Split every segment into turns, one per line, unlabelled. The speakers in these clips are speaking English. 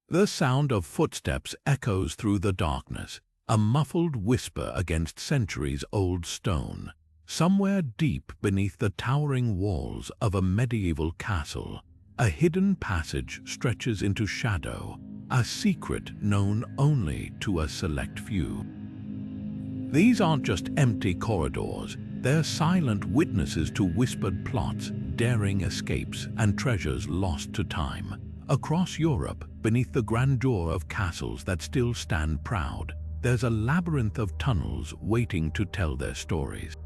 The sound of footsteps echoes through the darkness, a muffled whisper against centuries-old stone. Somewhere deep beneath the towering walls of a medieval castle, a hidden passage stretches into shadow, a secret known only to a select few. These aren't just empty corridors, they're silent witnesses to whispered plots, daring escapes, and treasures lost to time. Across Europe, beneath the grandeur of castles that still stand proud, there's a labyrinth of tunnels waiting to tell their stories.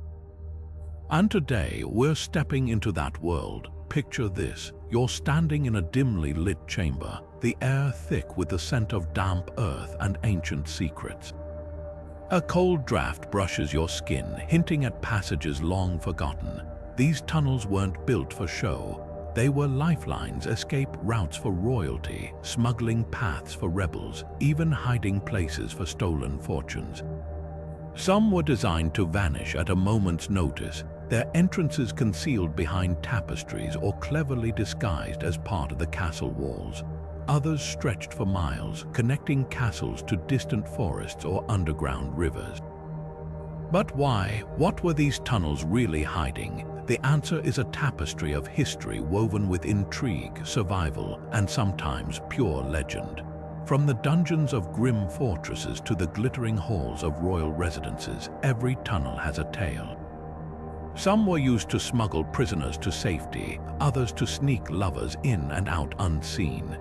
And today, we're stepping into that world. Picture this: you're standing in a dimly lit chamber, the air thick with the scent of damp earth and ancient secrets. A cold draft brushes your skin, hinting at passages long forgotten. These tunnels weren't built for show. They were lifelines, escape routes for royalty, smuggling paths for rebels, even hiding places for stolen fortunes. Some were designed to vanish at a moment's notice, their entrances concealed behind tapestries or cleverly disguised as part of the castle walls. Others stretched for miles, connecting castles to distant forests or underground rivers. But why? What were these tunnels really hiding? The answer is a tapestry of history woven with intrigue, survival, and sometimes pure legend. From the dungeons of grim fortresses to the glittering halls of royal residences, every tunnel has a tale. Some were used to smuggle prisoners to safety, others to sneak lovers in and out unseen.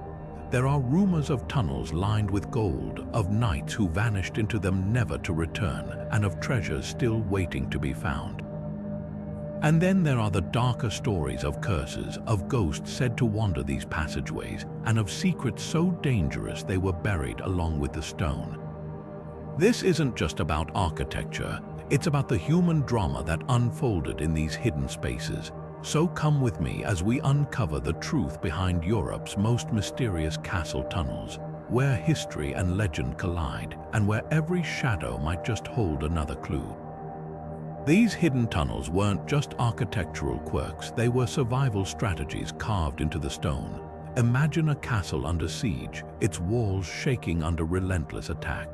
There are rumors of tunnels lined with gold, of knights who vanished into them never to return, and of treasures still waiting to be found. And then there are the darker stories of curses, of ghosts said to wander these passageways, and of secrets so dangerous they were buried along with the stone. This isn't just about architecture, it's about the human drama that unfolded in these hidden spaces. So come with me as we uncover the truth behind Europe's most mysterious castle tunnels, where history and legend collide, and where every shadow might just hold another clue. These hidden tunnels weren't just architectural quirks, they were survival strategies carved into the stone. Imagine a castle under siege, its walls shaking under relentless attack.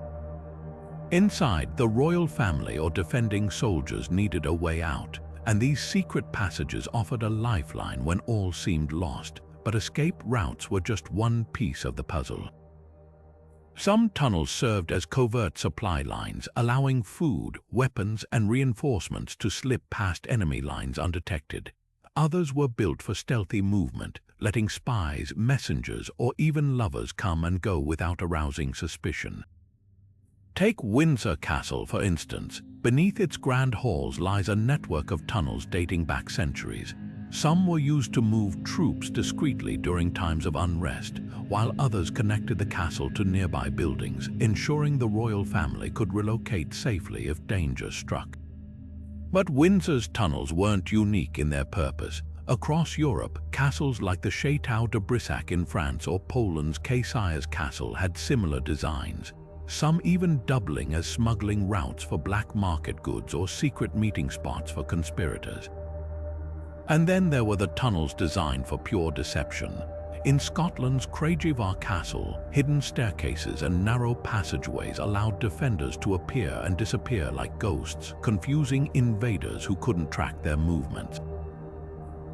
Inside, the royal family or defending soldiers needed a way out, and these secret passages offered a lifeline when all seemed lost, but escape routes were just one piece of the puzzle. Some tunnels served as covert supply lines, allowing food, weapons, and reinforcements to slip past enemy lines undetected. Others were built for stealthy movement, letting spies, messengers, or even lovers come and go without arousing suspicion. Take Windsor Castle, for instance. Beneath its grand halls lies a network of tunnels dating back centuries. Some were used to move troops discreetly during times of unrest, while others connected the castle to nearby buildings, ensuring the royal family could relocate safely if danger struck. But Windsor's tunnels weren't unique in their purpose. Across Europe, castles like the Château de Brissac in France or Poland's Cassier's Castle had similar designs, some even doubling as smuggling routes for black market goods or secret meeting spots for conspirators. And then there were the tunnels designed for pure deception. In Scotland's Craigievar Castle, hidden staircases and narrow passageways allowed defenders to appear and disappear like ghosts, confusing invaders who couldn't track their movements.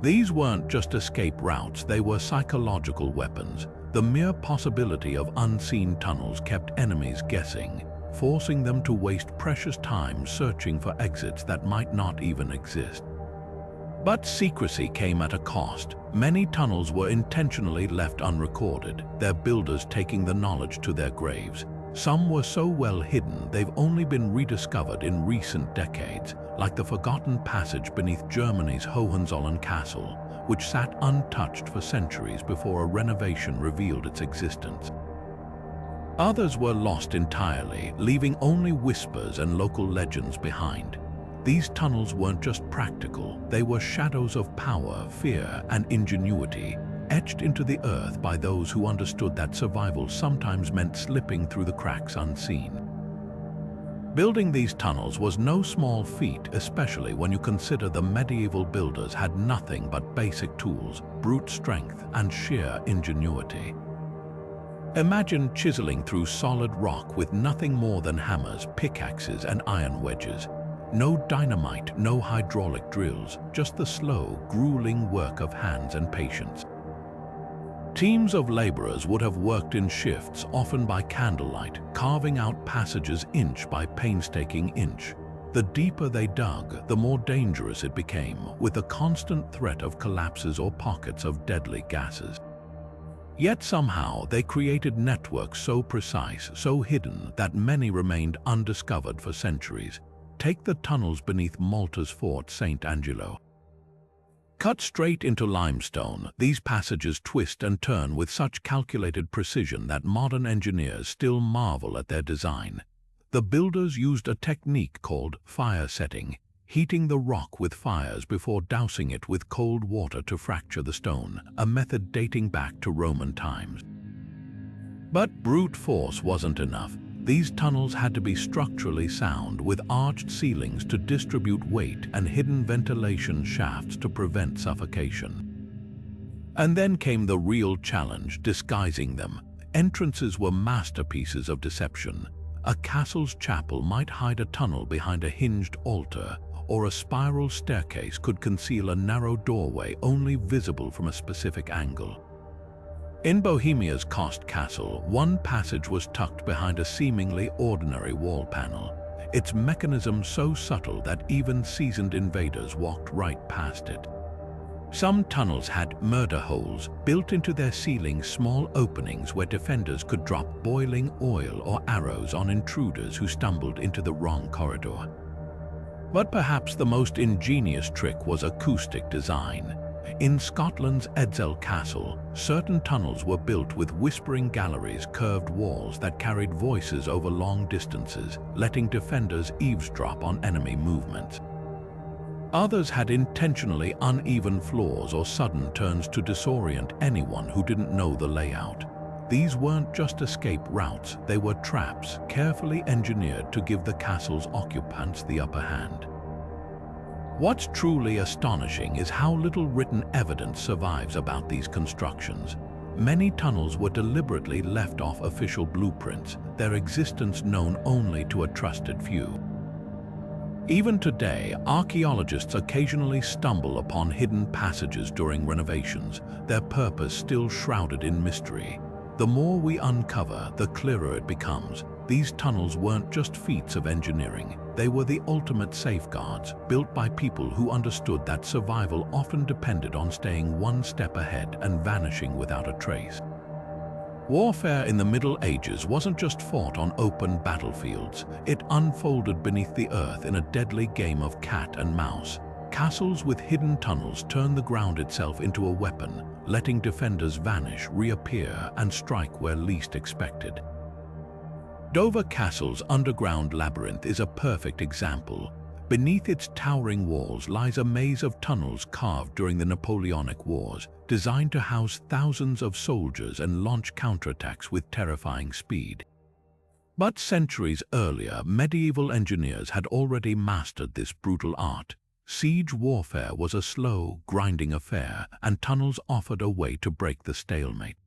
These weren't just escape routes, they were psychological weapons. The mere possibility of unseen tunnels kept enemies guessing, forcing them to waste precious time searching for exits that might not even exist. But secrecy came at a cost. Many tunnels were intentionally left unrecorded, their builders taking the knowledge to their graves. Some were so well hidden they've only been rediscovered in recent decades, like the forgotten passage beneath Germany's Hohenzollern Castle, which sat untouched for centuries before a renovation revealed its existence. Others were lost entirely, leaving only whispers and local legends behind. These tunnels weren't just practical, they were shadows of power, fear, and ingenuity, etched into the earth by those who understood that survival sometimes meant slipping through the cracks unseen. Building these tunnels was no small feat, especially when you consider the medieval builders had nothing but basic tools, brute strength, and sheer ingenuity. Imagine chiseling through solid rock with nothing more than hammers, pickaxes, and iron wedges. No dynamite, no hydraulic drills, just the slow, grueling work of hands and patience. Teams of laborers would have worked in shifts, often by candlelight, carving out passages inch by painstaking inch. The deeper they dug, the more dangerous it became, with the constant threat of collapses or pockets of deadly gases. Yet somehow they created networks so precise, so hidden, that many remained undiscovered for centuries. Take the tunnels beneath Malta's Fort St. Angelo. Cut straight into limestone, these passages twist and turn with such calculated precision that modern engineers still marvel at their design. The builders used a technique called fire setting, heating the rock with fires before dousing it with cold water to fracture the stone, a method dating back to Roman times. But brute force wasn't enough. These tunnels had to be structurally sound, with arched ceilings to distribute weight and hidden ventilation shafts to prevent suffocation. And then came the real challenge, disguising them. Entrances were masterpieces of deception. A castle's chapel might hide a tunnel behind a hinged altar, or a spiral staircase could conceal a narrow doorway only visible from a specific angle. In Bohemia's Kost Castle, one passage was tucked behind a seemingly ordinary wall panel, its mechanism so subtle that even seasoned invaders walked right past it. Some tunnels had murder holes built into their ceiling, small openings where defenders could drop boiling oil or arrows on intruders who stumbled into the wrong corridor. But perhaps the most ingenious trick was acoustic design. In Scotland's Edzell Castle, certain tunnels were built with whispering galleries, curved walls that carried voices over long distances, letting defenders eavesdrop on enemy movements. Others had intentionally uneven floors or sudden turns to disorient anyone who didn't know the layout. These weren't just escape routes, they were traps, carefully engineered to give the castle's occupants the upper hand. What's truly astonishing is how little written evidence survives about these constructions. Many tunnels were deliberately left off official blueprints, their existence known only to a trusted few. Even today, archaeologists occasionally stumble upon hidden passages during renovations, their purpose still shrouded in mystery. The more we uncover, the clearer it becomes. These tunnels weren't just feats of engineering, they were the ultimate safeguards, built by people who understood that survival often depended on staying one step ahead and vanishing without a trace. Warfare in the Middle Ages wasn't just fought on open battlefields, it unfolded beneath the earth in a deadly game of cat and mouse. Castles with hidden tunnels turned the ground itself into a weapon, letting defenders vanish, reappear, and strike where least expected. Dover Castle's underground labyrinth is a perfect example. Beneath its towering walls lies a maze of tunnels carved during the Napoleonic Wars, designed to house thousands of soldiers and launch counterattacks with terrifying speed. But centuries earlier, medieval engineers had already mastered this brutal art. Siege warfare was a slow, grinding affair, and tunnels offered a way to break the stalemate.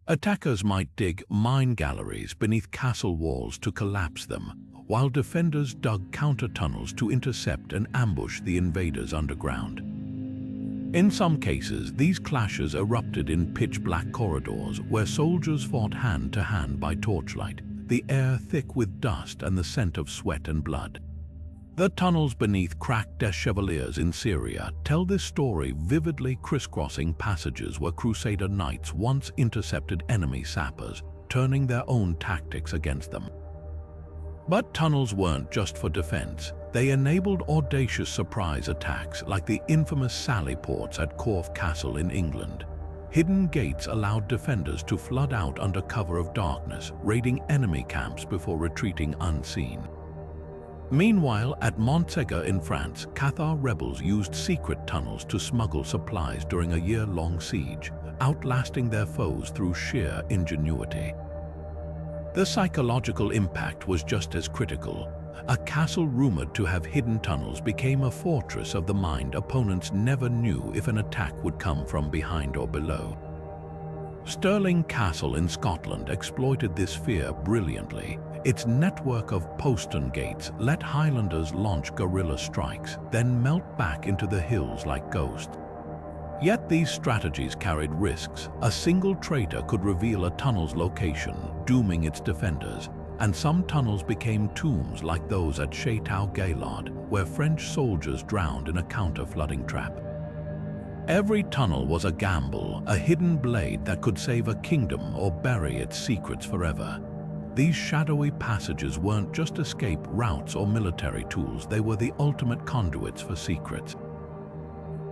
Attackers might dig mine galleries beneath castle walls to collapse them, while defenders dug counter-tunnels to intercept and ambush the invaders underground. In some cases, these clashes erupted in pitch-black corridors where soldiers fought hand-to-hand by torchlight, the air thick with dust and the scent of sweat and blood. The tunnels beneath cracked des Chevaliers in Syria tell this story vividly, crisscrossing passages where Crusader knights once intercepted enemy sappers, turning their own tactics against them. But tunnels weren't just for defense. They enabled audacious surprise attacks like the infamous sally ports at Corfe Castle in England. Hidden gates allowed defenders to flood out under cover of darkness, raiding enemy camps before retreating unseen. Meanwhile, at Montségur in France, Cathar rebels used secret tunnels to smuggle supplies during a year-long siege, outlasting their foes through sheer ingenuity. The psychological impact was just as critical. A castle rumored to have hidden tunnels became a fortress of the mind. Opponents never knew if an attack would come from behind or below. Stirling Castle in Scotland exploited this fear brilliantly. Its network of postern gates let Highlanders launch guerrilla strikes, then melt back into the hills like ghosts. Yet these strategies carried risks. A single traitor could reveal a tunnel's location, dooming its defenders, and some tunnels became tombs like those at Château Gaillard, where French soldiers drowned in a counter-flooding trap. Every tunnel was a gamble, a hidden blade that could save a kingdom or bury its secrets forever. These shadowy passages weren't just escape routes or military tools, they were the ultimate conduits for secrets.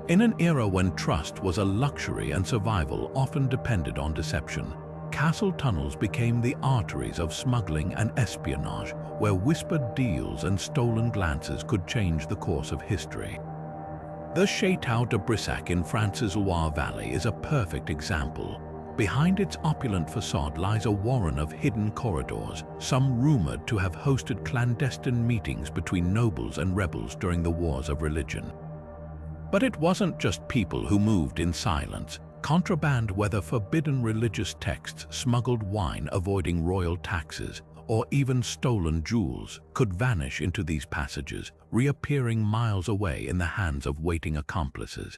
In an era when trust was a luxury and survival often depended on deception, castle tunnels became the arteries of smuggling and espionage, where whispered deals and stolen glances could change the course of history. The Château de Brissac in France's Loire Valley is a perfect example. Behind its opulent facade lies a warren of hidden corridors, some rumored to have hosted clandestine meetings between nobles and rebels during the wars of religion. But it wasn't just people who moved in silence. Contraband, whether forbidden religious texts, smuggled wine avoiding royal taxes, or even stolen jewels, could vanish into these passages, reappearing miles away in the hands of waiting accomplices.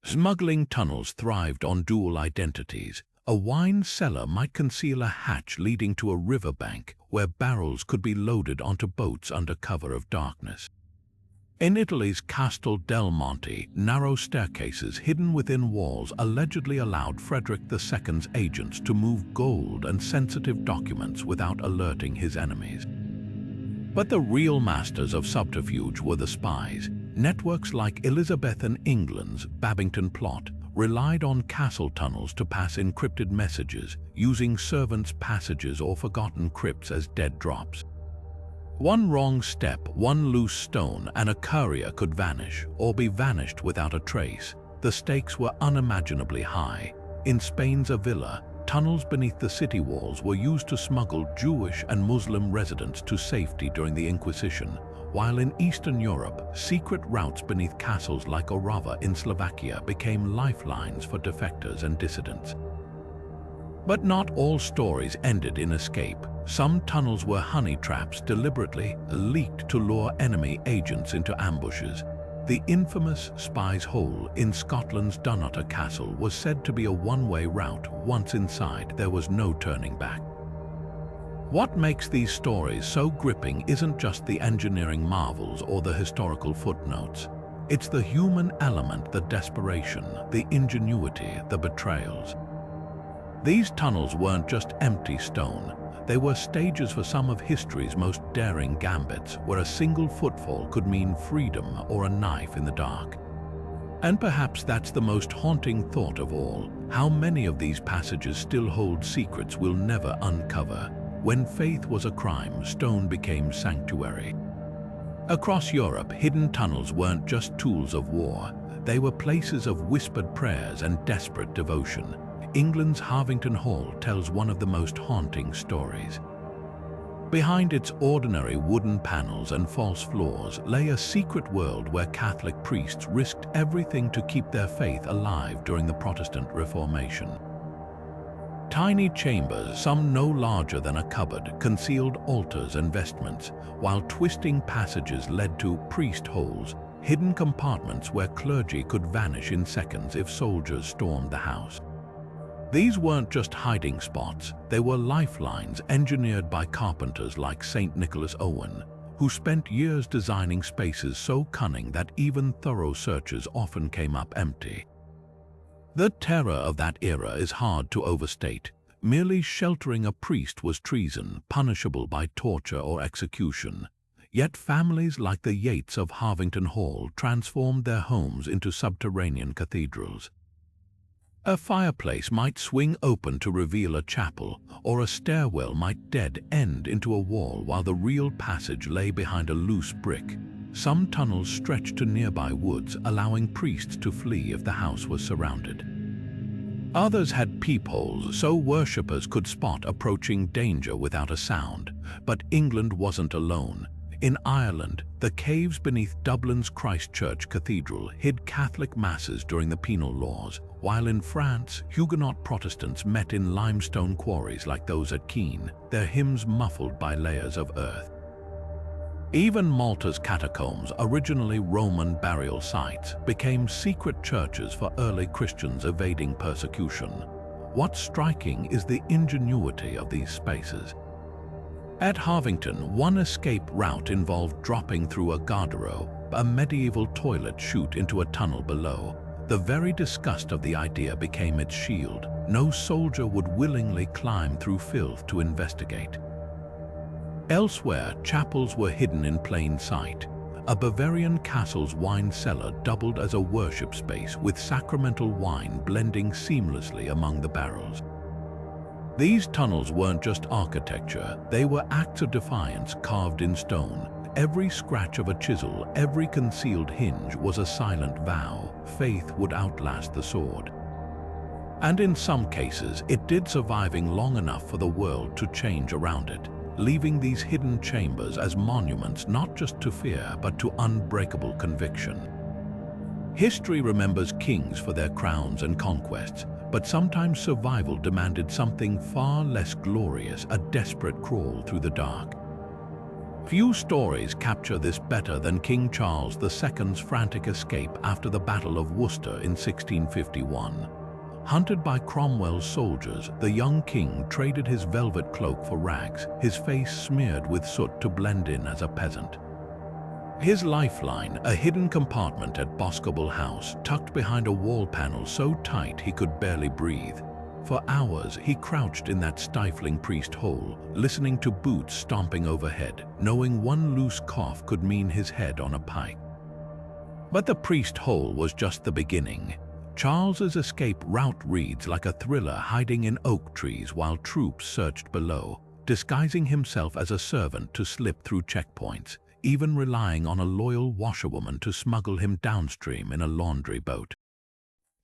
Smuggling tunnels thrived on dual identities. A wine cellar might conceal a hatch leading to a riverbank where barrels could be loaded onto boats under cover of darkness. In Italy's Castel del Monte, narrow staircases hidden within walls allegedly allowed Frederick II's agents to move gold and sensitive documents without alerting his enemies. But the real masters of subterfuge were the spies. Networks like Elizabethan England's Babington Plot relied on castle tunnels to pass encrypted messages, using servants' passages or forgotten crypts as dead drops. One wrong step, one loose stone, and a courier could vanish, or be vanished without a trace. The stakes were unimaginably high. In Spain's Avila, tunnels beneath the city walls were used to smuggle Jewish and Muslim residents to safety during the Inquisition, while in Eastern Europe, secret routes beneath castles like Orava in Slovakia became lifelines for defectors and dissidents. But not all stories ended in escape. Some tunnels were honey traps deliberately leaked to lure enemy agents into ambushes. The infamous Spy's Hole in Scotland's Dunnottar Castle was said to be a one-way route. Once inside, there was no turning back. What makes these stories so gripping isn't just the engineering marvels or the historical footnotes. It's the human element, the desperation, the ingenuity, the betrayals. These tunnels weren't just empty stone. They were stages for some of history's most daring gambits, where a single footfall could mean freedom or a knife in the dark. And perhaps that's the most haunting thought of all. How many of these passages still hold secrets we'll never uncover? When faith was a crime, stone became sanctuary. Across Europe, hidden tunnels weren't just tools of war. They were places of whispered prayers and desperate devotion. England's Harvington Hall tells one of the most haunting stories. Behind its ordinary wooden panels and false floors lay a secret world where Catholic priests risked everything to keep their faith alive during the Protestant Reformation. Tiny chambers, some no larger than a cupboard, concealed altars and vestments, while twisting passages led to priest holes, hidden compartments where clergy could vanish in seconds if soldiers stormed the house. These weren't just hiding spots, they were lifelines engineered by carpenters like St. Nicholas Owen, who spent years designing spaces so cunning that even thorough searches often came up empty. The terror of that era is hard to overstate. Merely sheltering a priest was treason, punishable by torture or execution. Yet families like the Yates of Harvington Hall transformed their homes into subterranean cathedrals. A fireplace might swing open to reveal a chapel, or a stairwell might dead end into a wall while the real passage lay behind a loose brick. Some tunnels stretched to nearby woods, allowing priests to flee if the house was surrounded. Others had peepholes so worshippers could spot approaching danger without a sound. But England wasn't alone. In Ireland, the caves beneath Dublin's Christ Church Cathedral hid Catholic masses during the penal laws, While in France, Huguenot Protestants met in limestone quarries like those at Keene, their hymns muffled by layers of earth. Even Malta's catacombs, originally Roman burial sites, became secret churches for early Christians evading persecution. What's striking is the ingenuity of these spaces. At Harvington, one escape route involved dropping through a garderobe, a medieval toilet chute, into a tunnel below. The very disgust of the idea became its shield. No soldier would willingly climb through filth to investigate. Elsewhere, chapels were hidden in plain sight. A Bavarian castle's wine cellar doubled as a worship space, with sacramental wine blending seamlessly among the barrels. These tunnels weren't just architecture, they were acts of defiance carved in stone. Every scratch of a chisel, every concealed hinge was a silent vow. Faith would outlast the sword. And in some cases, it did, surviving long enough for the world to change around it, leaving these hidden chambers as monuments not just to fear, but to unbreakable conviction. History remembers kings for their crowns and conquests, but sometimes survival demanded something far less glorious, a desperate crawl through the dark. Few stories capture this better than King Charles II's frantic escape after the Battle of Worcester in 1651. Hunted by Cromwell's soldiers, the young king traded his velvet cloak for rags, his face smeared with soot to blend in as a peasant. His lifeline, a hidden compartment at Boscobel House, tucked behind a wall panel so tight he could barely breathe. For hours, he crouched in that stifling priest hole, listening to boots stomping overhead, knowing one loose cough could mean his head on a pike. But the priest hole was just the beginning. Charles's escape route reads like a thriller hiding in oak trees while troops searched below, disguising himself as a servant to slip through checkpoints, even relying on a loyal washerwoman to smuggle him downstream in a laundry boat.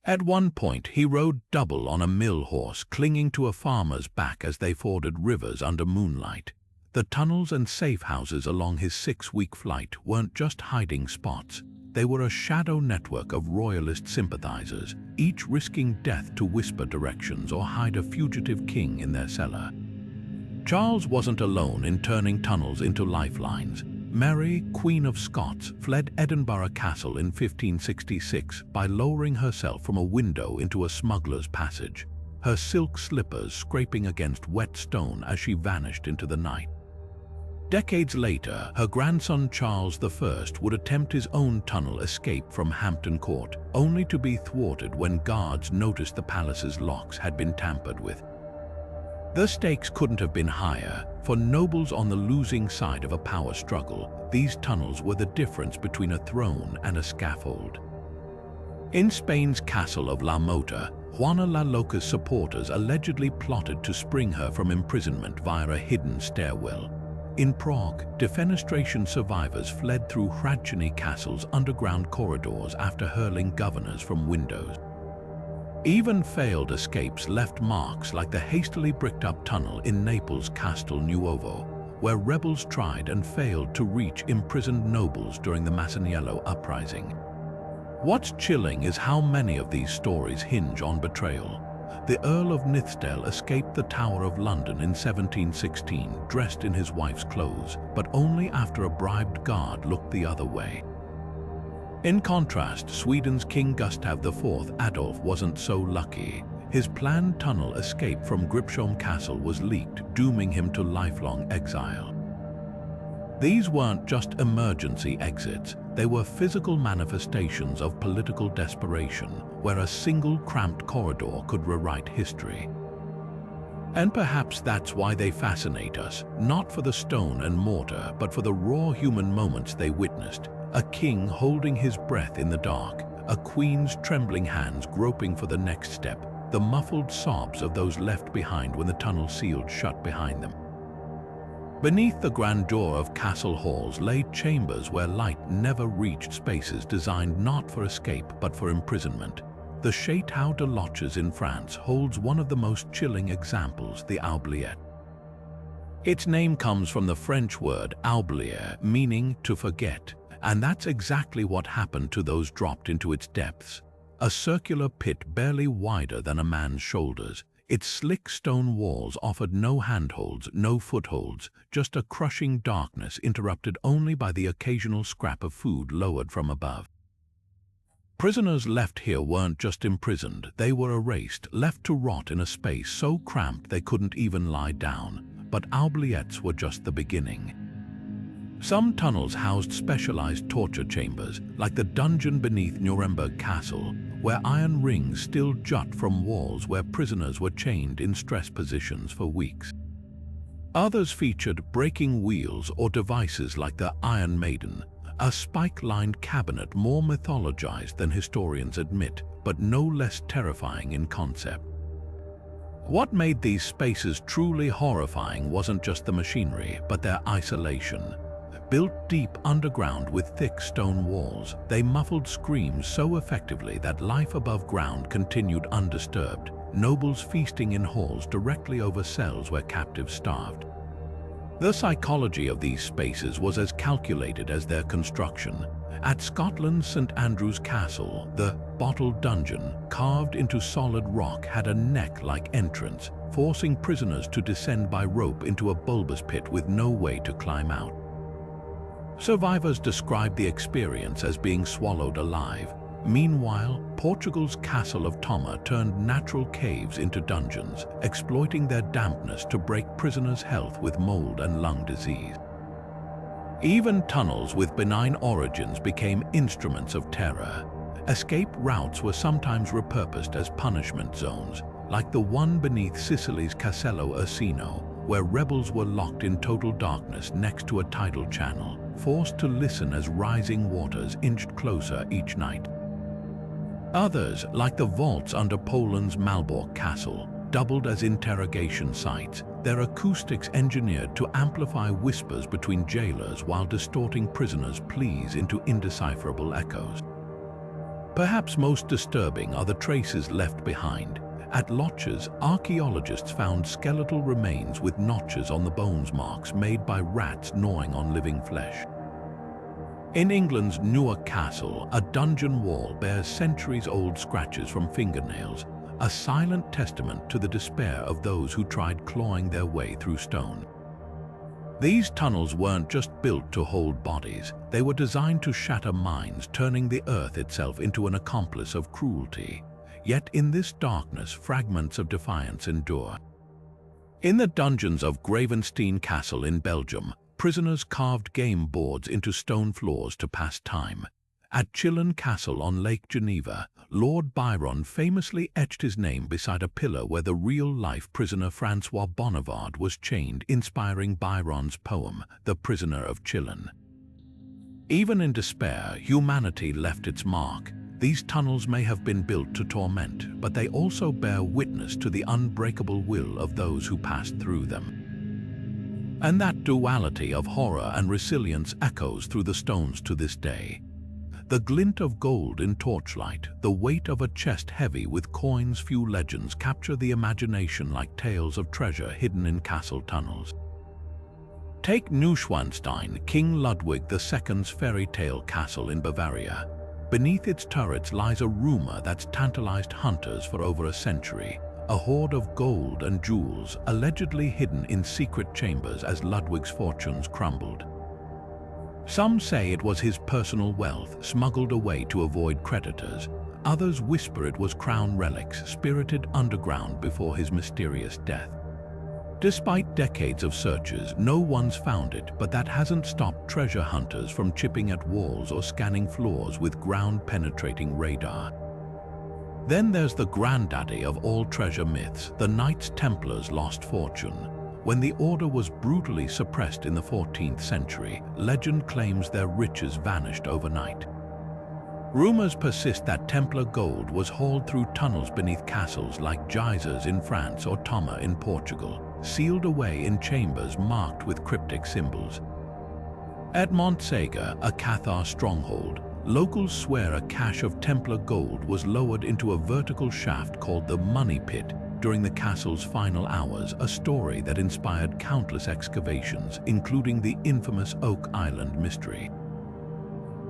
At one point, he rode double on a mill horse, clinging to a farmer's back as they forded rivers under moonlight. The tunnels and safe houses along his 6-week flight weren't just hiding spots. They were a shadow network of royalist sympathizers, each risking death to whisper directions or hide a fugitive king in their cellar. Charles wasn't alone in turning tunnels into lifelines. Mary, Queen of Scots, fled Edinburgh Castle in 1566 by lowering herself from a window into a smuggler's passage, her silk slippers scraping against wet stone as she vanished into the night. Decades later, her grandson Charles I would attempt his own tunnel escape from Hampton Court, only to be thwarted when guards noticed the palace's locks had been tampered with. The stakes couldn't have been higher. For nobles on the losing side of a power struggle, these tunnels were the difference between a throne and a scaffold. In Spain's castle of La Mota, Juana la Loca's supporters allegedly plotted to spring her from imprisonment via a hidden stairwell. In Prague, defenestration survivors fled through Hradčany Castle's underground corridors after hurling governors from windows. Even failed escapes left marks like the hastily bricked-up tunnel in Naples' Castel Nuovo, where rebels tried and failed to reach imprisoned nobles during the Masaniello uprising. What's chilling is how many of these stories hinge on betrayal. The Earl of Nithsdale escaped the Tower of London in 1716, dressed in his wife's clothes, but only after a bribed guard looked the other way. In contrast, Sweden's King Gustav IV Adolf wasn't so lucky. His planned tunnel escape from Gripsholm Castle was leaked, dooming him to lifelong exile. These weren't just emergency exits, they were physical manifestations of political desperation, where a single cramped corridor could rewrite history. And perhaps that's why they fascinate us, not for the stone and mortar, but for the raw human moments they witnessed. A king holding his breath in the dark, a queen's trembling hands groping for the next step, the muffled sobs of those left behind when the tunnel sealed shut behind them. Beneath the grandeur of castle halls lay chambers where light never reached, spaces designed not for escape but for imprisonment. The Château de Brissac in France holds one of the most chilling examples, the oubliette. Its name comes from the French word oublier, meaning to forget, and that's exactly what happened to those dropped into its depths. a circular pit barely wider than a man's shoulders. Its slick stone walls offered no handholds, no footholds, just a crushing darkness interrupted only by the occasional scrap of food lowered from above. Prisoners left here weren't just imprisoned, they were erased, left to rot in a space so cramped they couldn't even lie down. But oubliettes were just the beginning. Some tunnels housed specialized torture chambers, like the dungeon beneath Nuremberg Castle, where iron rings still jut from walls where prisoners were chained in stress positions for weeks. Others featured breaking wheels or devices like the Iron Maiden, a spike-lined cabinet more mythologized than historians admit, but no less terrifying in concept. What made these spaces truly horrifying wasn't just the machinery, but their isolation. Built deep underground with thick stone walls, they muffled screams so effectively that life above ground continued undisturbed, nobles feasting in halls directly over cells where captives starved. The psychology of these spaces was as calculated as their construction. At Scotland's St. Andrew's Castle, the bottled dungeon, carved into solid rock, had a neck-like entrance, forcing prisoners to descend by rope into a bulbous pit with no way to climb out. Survivors described the experience as being swallowed alive. Meanwhile, Portugal's Castle of Toma turned natural caves into dungeons, exploiting their dampness to break prisoners' health with mold and lung disease. Even tunnels with benign origins became instruments of terror. Escape routes were sometimes repurposed as punishment zones, like the one beneath Sicily's Castello Ursino, where rebels were locked in total darkness next to a tidal channel, forced to listen as rising waters inched closer each night. Others, like the vaults under Poland's Malbork Castle, doubled as interrogation sites, their acoustics engineered to amplify whispers between jailers while distorting prisoners' pleas into indecipherable echoes. Perhaps most disturbing are the traces left behind. At Loches, archaeologists found skeletal remains with notches on the bones marks made by rats gnawing on living flesh. In England's Newark Castle, a dungeon wall bears centuries-old scratches from fingernails, a silent testament to the despair of those who tried clawing their way through stone. These tunnels weren't just built to hold bodies, they were designed to shatter minds, turning the earth itself into an accomplice of cruelty. Yet in this darkness, fragments of defiance endure. In the dungeons of Gravenstein Castle in Belgium, prisoners carved game boards into stone floors to pass time. At Chillon Castle on Lake Geneva, Lord Byron famously etched his name beside a pillar where the real-life prisoner François Bonnivard was chained, inspiring Byron's poem, The Prisoner of Chillon. Even in despair, humanity left its mark. These tunnels may have been built to torment, but they also bear witness to the unbreakable will of those who passed through them. And that duality of horror and resilience echoes through the stones to this day. The glint of gold in torchlight, the weight of a chest heavy with coins few legends capture the imagination like tales of treasure hidden in castle tunnels. Take Neuschwanstein, King Ludwig II's fairy tale castle in Bavaria. Beneath its turrets lies a rumor that's tantalized hunters for over a century, a hoard of gold and jewels allegedly hidden in secret chambers as Ludwig's fortunes crumbled. Some say it was his personal wealth smuggled away to avoid creditors. Others whisper it was crown relics spirited underground before his mysterious death. Despite decades of searches, no one's found it, but that hasn't stopped treasure hunters from chipping at walls or scanning floors with ground-penetrating radar. Then there's the granddaddy of all treasure myths, the Knights Templars' lost fortune. When the order was brutally suppressed in the 14th century, legend claims their riches vanished overnight. Rumors persist that Templar gold was hauled through tunnels beneath castles like Geysers in France or Toma in Portugal, sealed away in chambers marked with cryptic symbols. At Montségur, a Cathar stronghold, locals swear a cache of Templar gold was lowered into a vertical shaft called the Money Pit during the castle's final hours, a story that inspired countless excavations, including the infamous Oak Island mystery.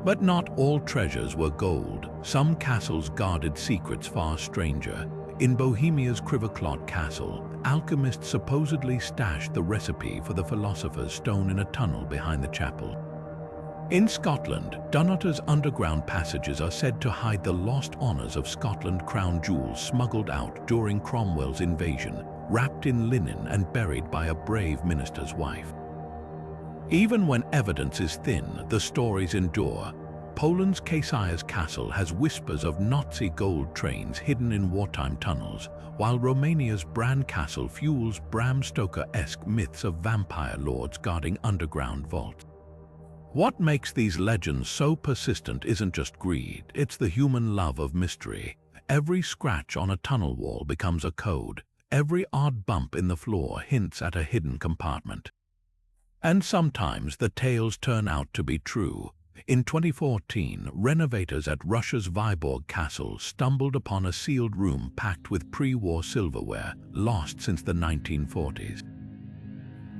But not all treasures were gold. Some castles guarded secrets far stranger. In Bohemia's Krivoklat Castle, alchemists supposedly stashed the recipe for the philosopher's stone in a tunnel behind the chapel. In Scotland, Dunotter's underground passages are said to hide the lost honours of Scotland crown jewels smuggled out during Cromwell's invasion, wrapped in linen and buried by a brave minister's wife. Even when evidence is thin, the stories endure. Poland's Kasia's castle has whispers of Nazi gold trains hidden in wartime tunnels, while Romania's Bran Castle fuels Bram Stoker-esque myths of vampire lords guarding underground vaults. What makes these legends so persistent isn't just greed, it's the human love of mystery. Every scratch on a tunnel wall becomes a code. Every odd bump in the floor hints at a hidden compartment. And sometimes the tales turn out to be true. In 2014, renovators at Russia's Vyborg Castle stumbled upon a sealed room packed with pre-war silverware, lost since the 1940s.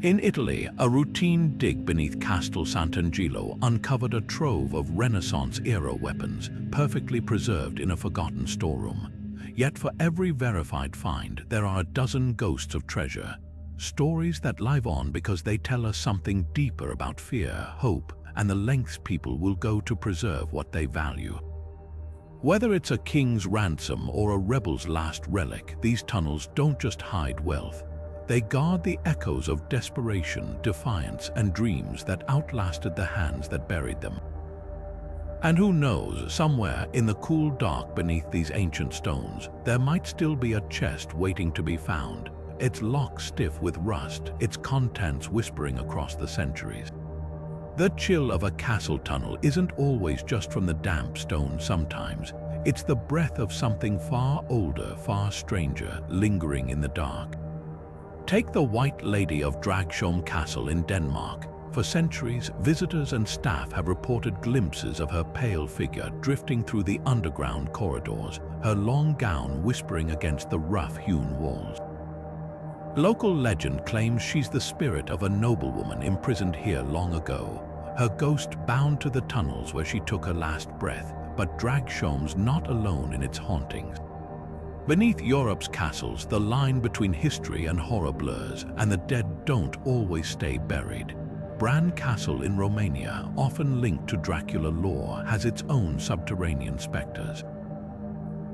In Italy, a routine dig beneath Castel Sant'Angelo uncovered a trove of Renaissance-era weapons, perfectly preserved in a forgotten storeroom. Yet for every verified find, there are a dozen ghosts of treasure. Stories that live on because they tell us something deeper about fear, hope, and the lengths people will go to preserve what they value. Whether it's a king's ransom or a rebel's last relic, these tunnels don't just hide wealth. They guard the echoes of desperation, defiance, and dreams that outlasted the hands that buried them. And who knows, somewhere in the cool dark beneath these ancient stones, there might still be a chest waiting to be found, its lock stiff with rust, its contents whispering across the centuries. The chill of a castle tunnel isn't always just from the damp stone sometimes. It's the breath of something far older, far stranger, lingering in the dark. Take the White Lady of Dragsholm Castle in Denmark. For centuries, visitors and staff have reported glimpses of her pale figure drifting through the underground corridors, her long gown whispering against the rough-hewn walls. Local legend claims she's the spirit of a noblewoman imprisoned here long ago, her ghost bound to the tunnels where she took her last breath. But Dragsholm's not alone in its hauntings. Beneath Europe's castles, the line between history and horror blurs, and the dead don't always stay buried. Bran Castle in Romania, often linked to Dracula lore, has its own subterranean specters.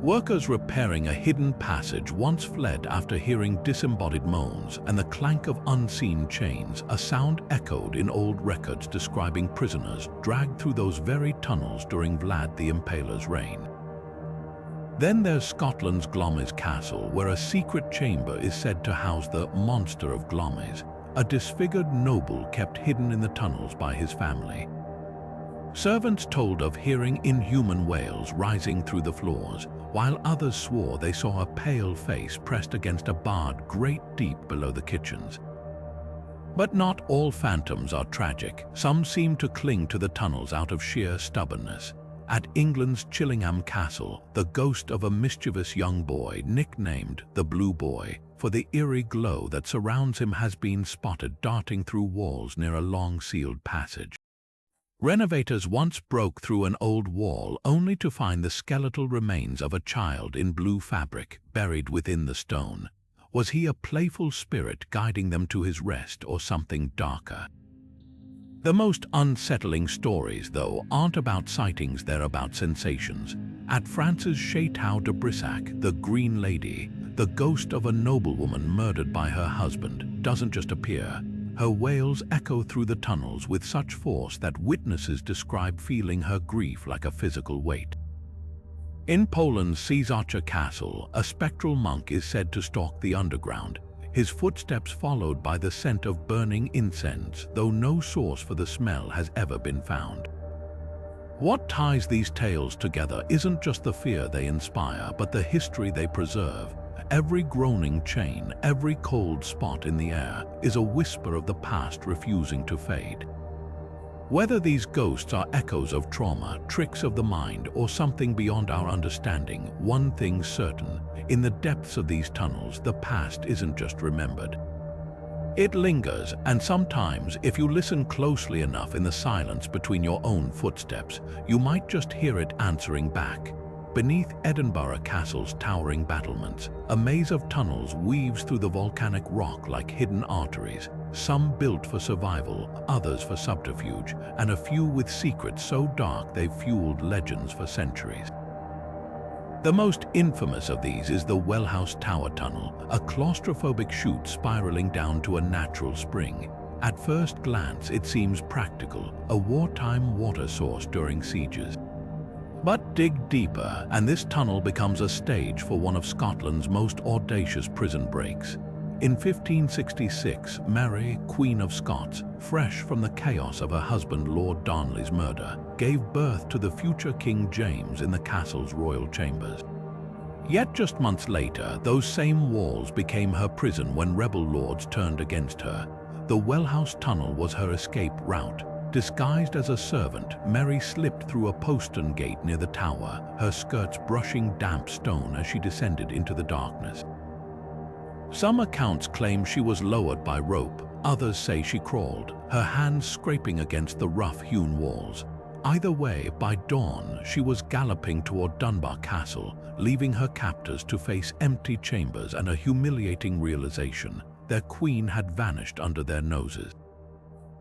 Workers repairing a hidden passage once fled after hearing disembodied moans and the clank of unseen chains, a sound echoed in old records describing prisoners dragged through those very tunnels during Vlad the Impaler's reign. Then there's Scotland's Glomys Castle, where a secret chamber is said to house the Monster of Glomys, a disfigured noble kept hidden in the tunnels by his family. Servants told of hearing inhuman wails rising through the floors, while others swore they saw a pale face pressed against a bard great deep below the kitchens. But not all phantoms are tragic. Some seem to cling to the tunnels out of sheer stubbornness. At England's Chillingham Castle, the ghost of a mischievous young boy, nicknamed the Blue Boy, for the eerie glow that surrounds him, has been spotted darting through walls near a long sealed passage. Renovators once broke through an old wall only to find the skeletal remains of a child in blue fabric buried within the stone. Was he a playful spirit guiding them to his rest, or something darker? The most unsettling stories, though, aren't about sightings, they're about sensations. At France's Château de Brissac, the Green Lady, the ghost of a noblewoman murdered by her husband, doesn't just appear. Her wails echo through the tunnels with such force that witnesses describe feeling her grief like a physical weight. In Poland's Cieszyce Castle, a spectral monk is said to stalk the underground, his footsteps followed by the scent of burning incense, though no source for the smell has ever been found. What ties these tales together isn't just the fear they inspire, but the history they preserve. Every groaning chain, every cold spot in the air is a whisper of the past refusing to fade. Whether these ghosts are echoes of trauma, tricks of the mind, or something beyond our understanding, one thing's certain: in the depths of these tunnels, the past isn't just remembered. It lingers, and sometimes, if you listen closely enough in the silence between your own footsteps, you might just hear it answering back. Beneath Edinburgh Castle's towering battlements, a maze of tunnels weaves through the volcanic rock like hidden arteries, some built for survival, others for subterfuge, and a few with secrets so dark they've fueled legends for centuries. The most infamous of these is the Wellhouse Tower Tunnel, a claustrophobic chute spiraling down to a natural spring. At first glance, it seems practical, a wartime water source during sieges. But dig deeper, and this tunnel becomes a stage for one of Scotland's most audacious prison breaks. In 1566, Mary, Queen of Scots, fresh from the chaos of her husband Lord Darnley's murder, gave birth to the future King James in the castle's royal chambers. Yet just months later, those same walls became her prison when rebel lords turned against her. The Wellhouse Tunnel was her escape route. Disguised as a servant, Mary slipped through a postern gate near the tower, her skirts brushing damp stone as she descended into the darkness. Some accounts claim she was lowered by rope, others say she crawled, her hands scraping against the rough-hewn walls. Either way, by dawn, she was galloping toward Dunbar Castle, leaving her captors to face empty chambers and a humiliating realization: their queen had vanished under their noses.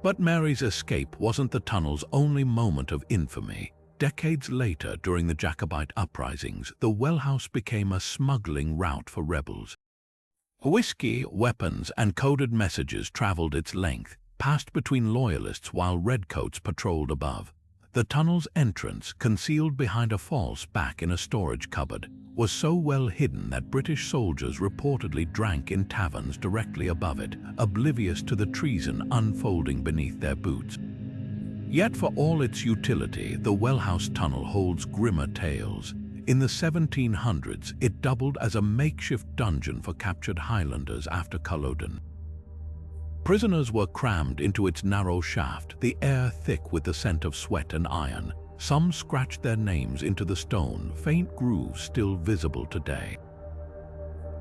But Mary's escape wasn't the tunnel's only moment of infamy. Decades later, during the Jacobite uprisings, the Wellhouse became a smuggling route for rebels. Whiskey, weapons, and coded messages traveled its length, passed between loyalists while redcoats patrolled above. The tunnel's entrance, concealed behind a false back in a storage cupboard, was so well hidden that British soldiers reportedly drank in taverns directly above it, oblivious to the treason unfolding beneath their boots. Yet for all its utility, the Wellhouse Tunnel holds grimmer tales. In the 1700s, it doubled as a makeshift dungeon for captured Highlanders after Culloden. Prisoners were crammed into its narrow shaft, the air thick with the scent of sweat and iron. Some scratched their names into the stone, faint grooves still visible today.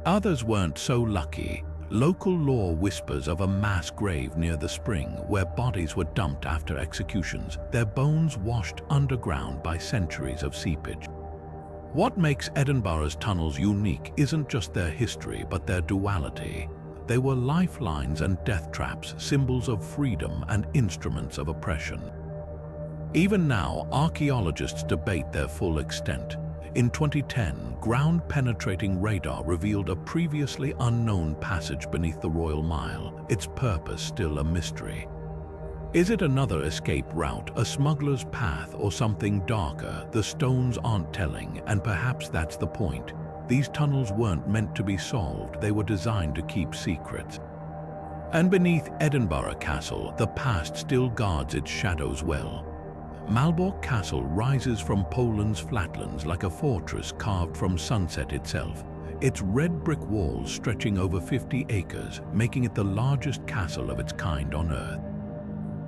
Others weren't so lucky. Local lore whispers of a mass grave near the spring where bodies were dumped after executions, their bones washed underground by centuries of seepage. What makes Edinburgh's tunnels unique isn't just their history, but their duality. They were lifelines and death traps, symbols of freedom and instruments of oppression. Even now, archaeologists debate their full extent. In 2010, ground-penetrating radar revealed a previously unknown passage beneath the Royal Mile, its purpose still a mystery. Is it another escape route, a smuggler's path, or something darker? The stones aren't telling, and perhaps that's the point. These tunnels weren't meant to be solved, they were designed to keep secrets. And beneath Edinburgh Castle, the past still guards its shadows well. Malbork Castle rises from Poland's flatlands like a fortress carved from sunset itself, its red brick walls stretching over 50 acres, making it the largest castle of its kind on Earth.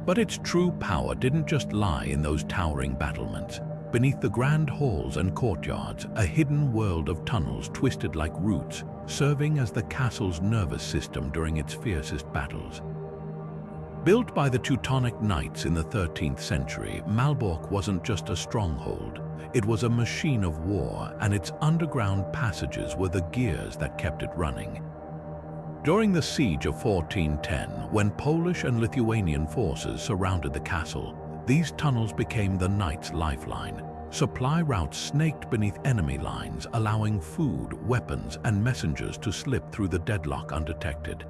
But its true power didn't just lie in those towering battlements. Beneath the grand halls and courtyards, a hidden world of tunnels twisted like roots, serving as the castle's nervous system during its fiercest battles. Built by the Teutonic Knights in the 13th century, Malbork wasn't just a stronghold. It was a machine of war, and its underground passages were the gears that kept it running. During the siege of 1410, when Polish and Lithuanian forces surrounded the castle, these tunnels became the knights' lifeline. Supply routes snaked beneath enemy lines, allowing food, weapons, and messengers to slip through the deadlock undetected.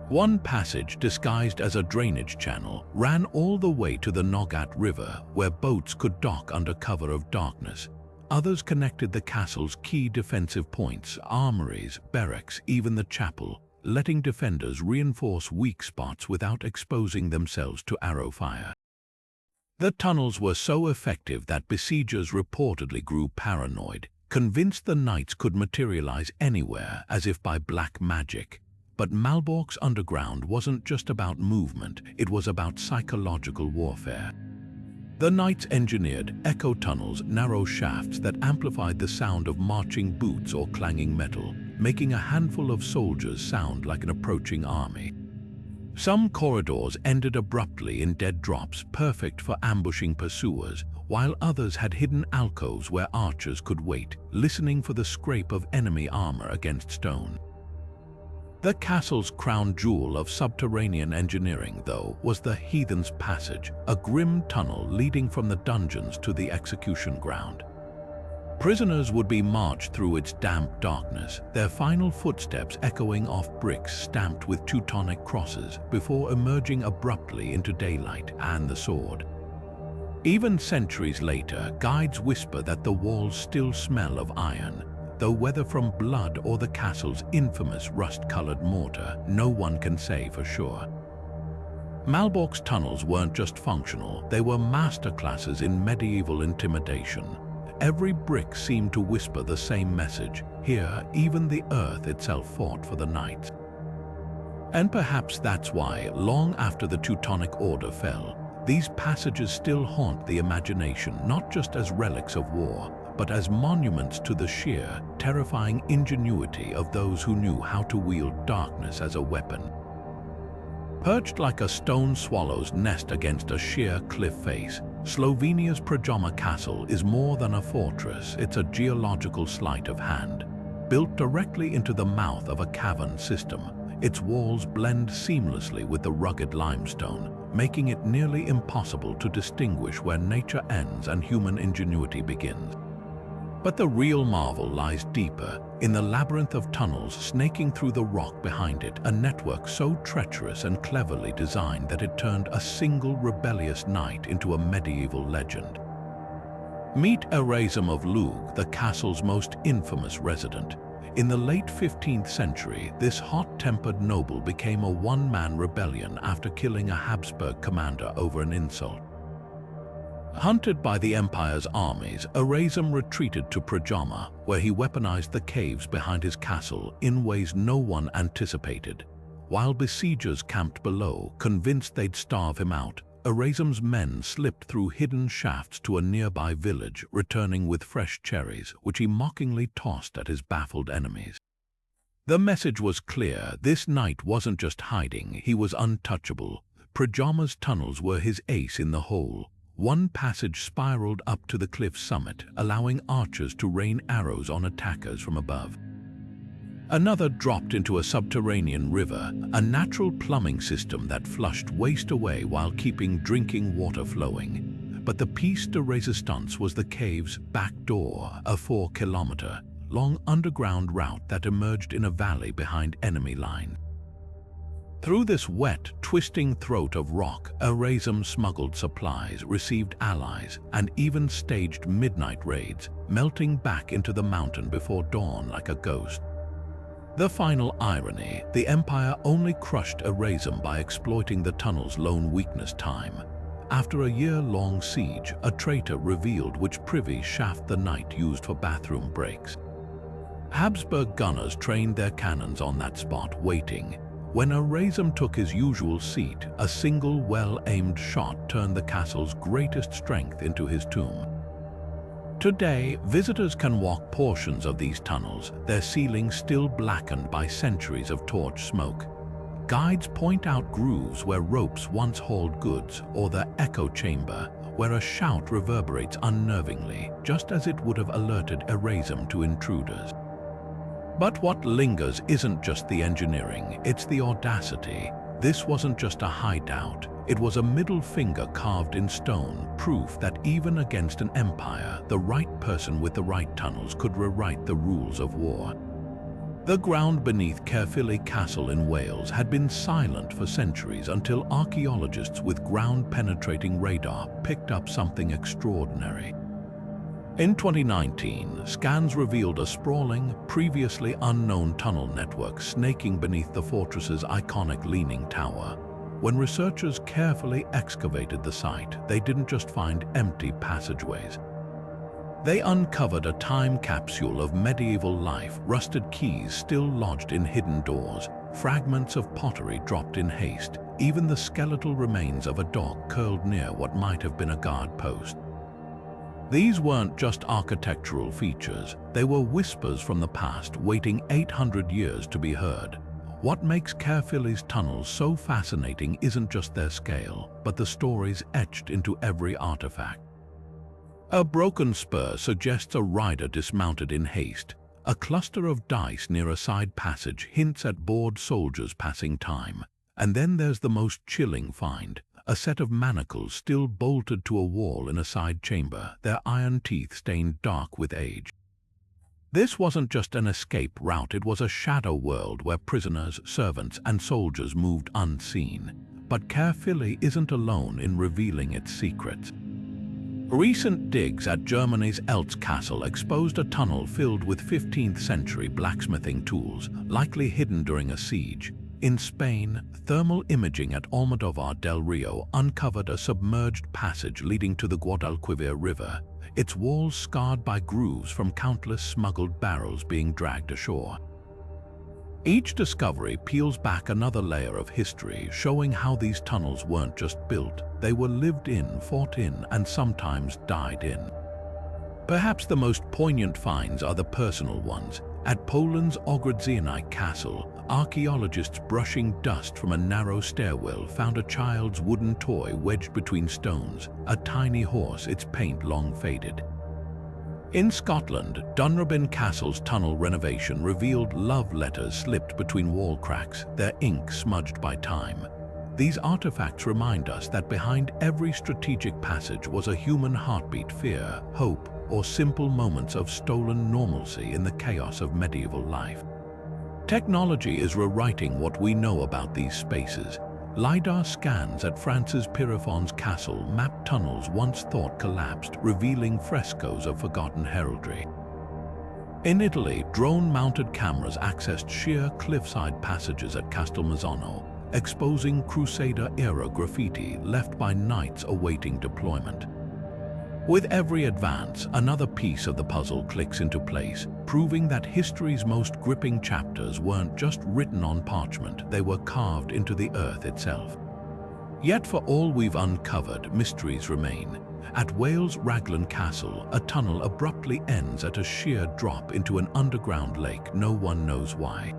One passage, disguised as a drainage channel, ran all the way to the Nogat River, where boats could dock under cover of darkness. Others connected the castle's key defensive points, armories, barracks, even the chapel, letting defenders reinforce weak spots without exposing themselves to arrow fire. The tunnels were so effective that besiegers reportedly grew paranoid, convinced the knights could materialize anywhere as if by black magic. But Malbork's underground wasn't just about movement, it was about psychological warfare. The knights engineered echo tunnels, narrow shafts that amplified the sound of marching boots or clanging metal, making a handful of soldiers sound like an approaching army. Some corridors ended abruptly in dead drops, perfect for ambushing pursuers, while others had hidden alcoves where archers could wait, listening for the scrape of enemy armor against stone. The castle's crown jewel of subterranean engineering, though, was the Heathen's Passage, a grim tunnel leading from the dungeons to the execution ground. Prisoners would be marched through its damp darkness, their final footsteps echoing off bricks stamped with Teutonic crosses before emerging abruptly into daylight and the sword. Even centuries later, guides whisper that the walls still smell of iron, though whether from blood or the castle's infamous rust-colored mortar, no one can say for sure. Malbork's tunnels weren't just functional, they were masterclasses in medieval intimidation. Every brick seemed to whisper the same message. Here, even the earth itself fought for the knights. And perhaps that's why, long after the Teutonic Order fell, these passages still haunt the imagination, not just as relics of war, but as monuments to the sheer, terrifying ingenuity of those who knew how to wield darkness as a weapon. Perched like a stone swallow's nest against a sheer cliff face, Slovenia's Prajama Castle is more than a fortress, it's a geological sleight of hand. Built directly into the mouth of a cavern system, its walls blend seamlessly with the rugged limestone, making it nearly impossible to distinguish where nature ends and human ingenuity begins. But the real marvel lies deeper, in the labyrinth of tunnels snaking through the rock behind it, a network so treacherous and cleverly designed that it turned a single rebellious knight into a medieval legend. Meet Erasm of Lug, the castle's most infamous resident. In the late 15th century, this hot-tempered noble became a one-man rebellion after killing a Habsburg commander over an insult. Hunted by the Empire's armies, Erasm retreated to Prajama, where he weaponized the caves behind his castle in ways no one anticipated. While besiegers camped below, convinced they'd starve him out, Erasm's men slipped through hidden shafts to a nearby village, returning with fresh cherries, which he mockingly tossed at his baffled enemies. The message was clear: this knight wasn't just hiding, he was untouchable. Prajama's tunnels were his ace in the hole. One passage spiraled up to the cliff's summit, allowing archers to rain arrows on attackers from above. Another dropped into a subterranean river, a natural plumbing system that flushed waste away while keeping drinking water flowing. But the piece de resistance was the cave's back door, a 4-kilometer-long underground route that emerged in a valley behind enemy lines. Through this wet, twisting throat of rock, Erasm smuggled supplies, received allies, and even staged midnight raids, melting back into the mountain before dawn like a ghost. The final irony: the Empire only crushed Erasm by exploiting the tunnel's lone weakness, time. After a year-long siege, a traitor revealed which privy shaft the knight used for bathroom breaks. Habsburg gunners trained their cannons on that spot, waiting. When Erasm took his usual seat, a single well-aimed shot turned the castle's greatest strength into his tomb. Today, visitors can walk portions of these tunnels, their ceilings still blackened by centuries of torch smoke. Guides point out grooves where ropes once hauled goods, or the echo chamber, where a shout reverberates unnervingly, just as it would have alerted Erasm to intruders. But what lingers isn't just the engineering, it's the audacity. This wasn't just a hideout, it was a middle finger carved in stone, proof that even against an empire, the right person with the right tunnels could rewrite the rules of war. The ground beneath Caerphilly Castle in Wales had been silent for centuries until archaeologists with ground-penetrating radar picked up something extraordinary. In 2019, scans revealed a sprawling, previously unknown tunnel network snaking beneath the fortress's iconic leaning tower. When researchers carefully excavated the site, they didn't just find empty passageways. They uncovered a time capsule of medieval life, rusted keys still lodged in hidden doors, fragments of pottery dropped in haste, even the skeletal remains of a dog curled near what might have been a guard post. These weren't just architectural features, they were whispers from the past waiting 800 years to be heard. What makes Caerphilly's tunnels so fascinating isn't just their scale, but the stories etched into every artifact. A broken spur suggests a rider dismounted in haste. A cluster of dice near a side passage hints at bored soldiers passing time. And then there's the most chilling find, a set of manacles still bolted to a wall in a side chamber, their iron teeth stained dark with age. This wasn't just an escape route, it was a shadow world where prisoners, servants, and soldiers moved unseen. But Caerphilly isn't alone in revealing its secrets. Recent digs at Germany's Eltz Castle exposed a tunnel filled with 15th century blacksmithing tools, likely hidden during a siege. In Spain, thermal imaging at Almodovar del Rio uncovered a submerged passage leading to the Guadalquivir River, its walls scarred by grooves from countless smuggled barrels being dragged ashore. Each discovery peels back another layer of history, showing how these tunnels weren't just built, they were lived in, fought in, and sometimes died in. Perhaps the most poignant finds are the personal ones. At Poland's Ogrodzieniec Castle, archaeologists brushing dust from a narrow stairwell found a child's wooden toy wedged between stones, a tiny horse, its paint long faded. In Scotland, Dunrobin Castle's tunnel renovation revealed love letters slipped between wall cracks, their ink smudged by time. These artifacts remind us that behind every strategic passage was a human heartbeat, fear, hope, or simple moments of stolen normalcy in the chaos of medieval life. Technology is rewriting what we know about these spaces. LiDAR scans at France's Pierrefonds Castle mapped tunnels once thought collapsed, revealing frescoes of forgotten heraldry. In Italy, drone-mounted cameras accessed sheer cliffside passages at Castelmazzano, exposing Crusader-era graffiti left by knights awaiting deployment. With every advance, another piece of the puzzle clicks into place, proving that history's most gripping chapters weren't just written on parchment, they were carved into the earth itself. Yet for all we've uncovered, mysteries remain. At Wales' Raglan Castle, a tunnel abruptly ends at a sheer drop into an underground lake, no one knows why.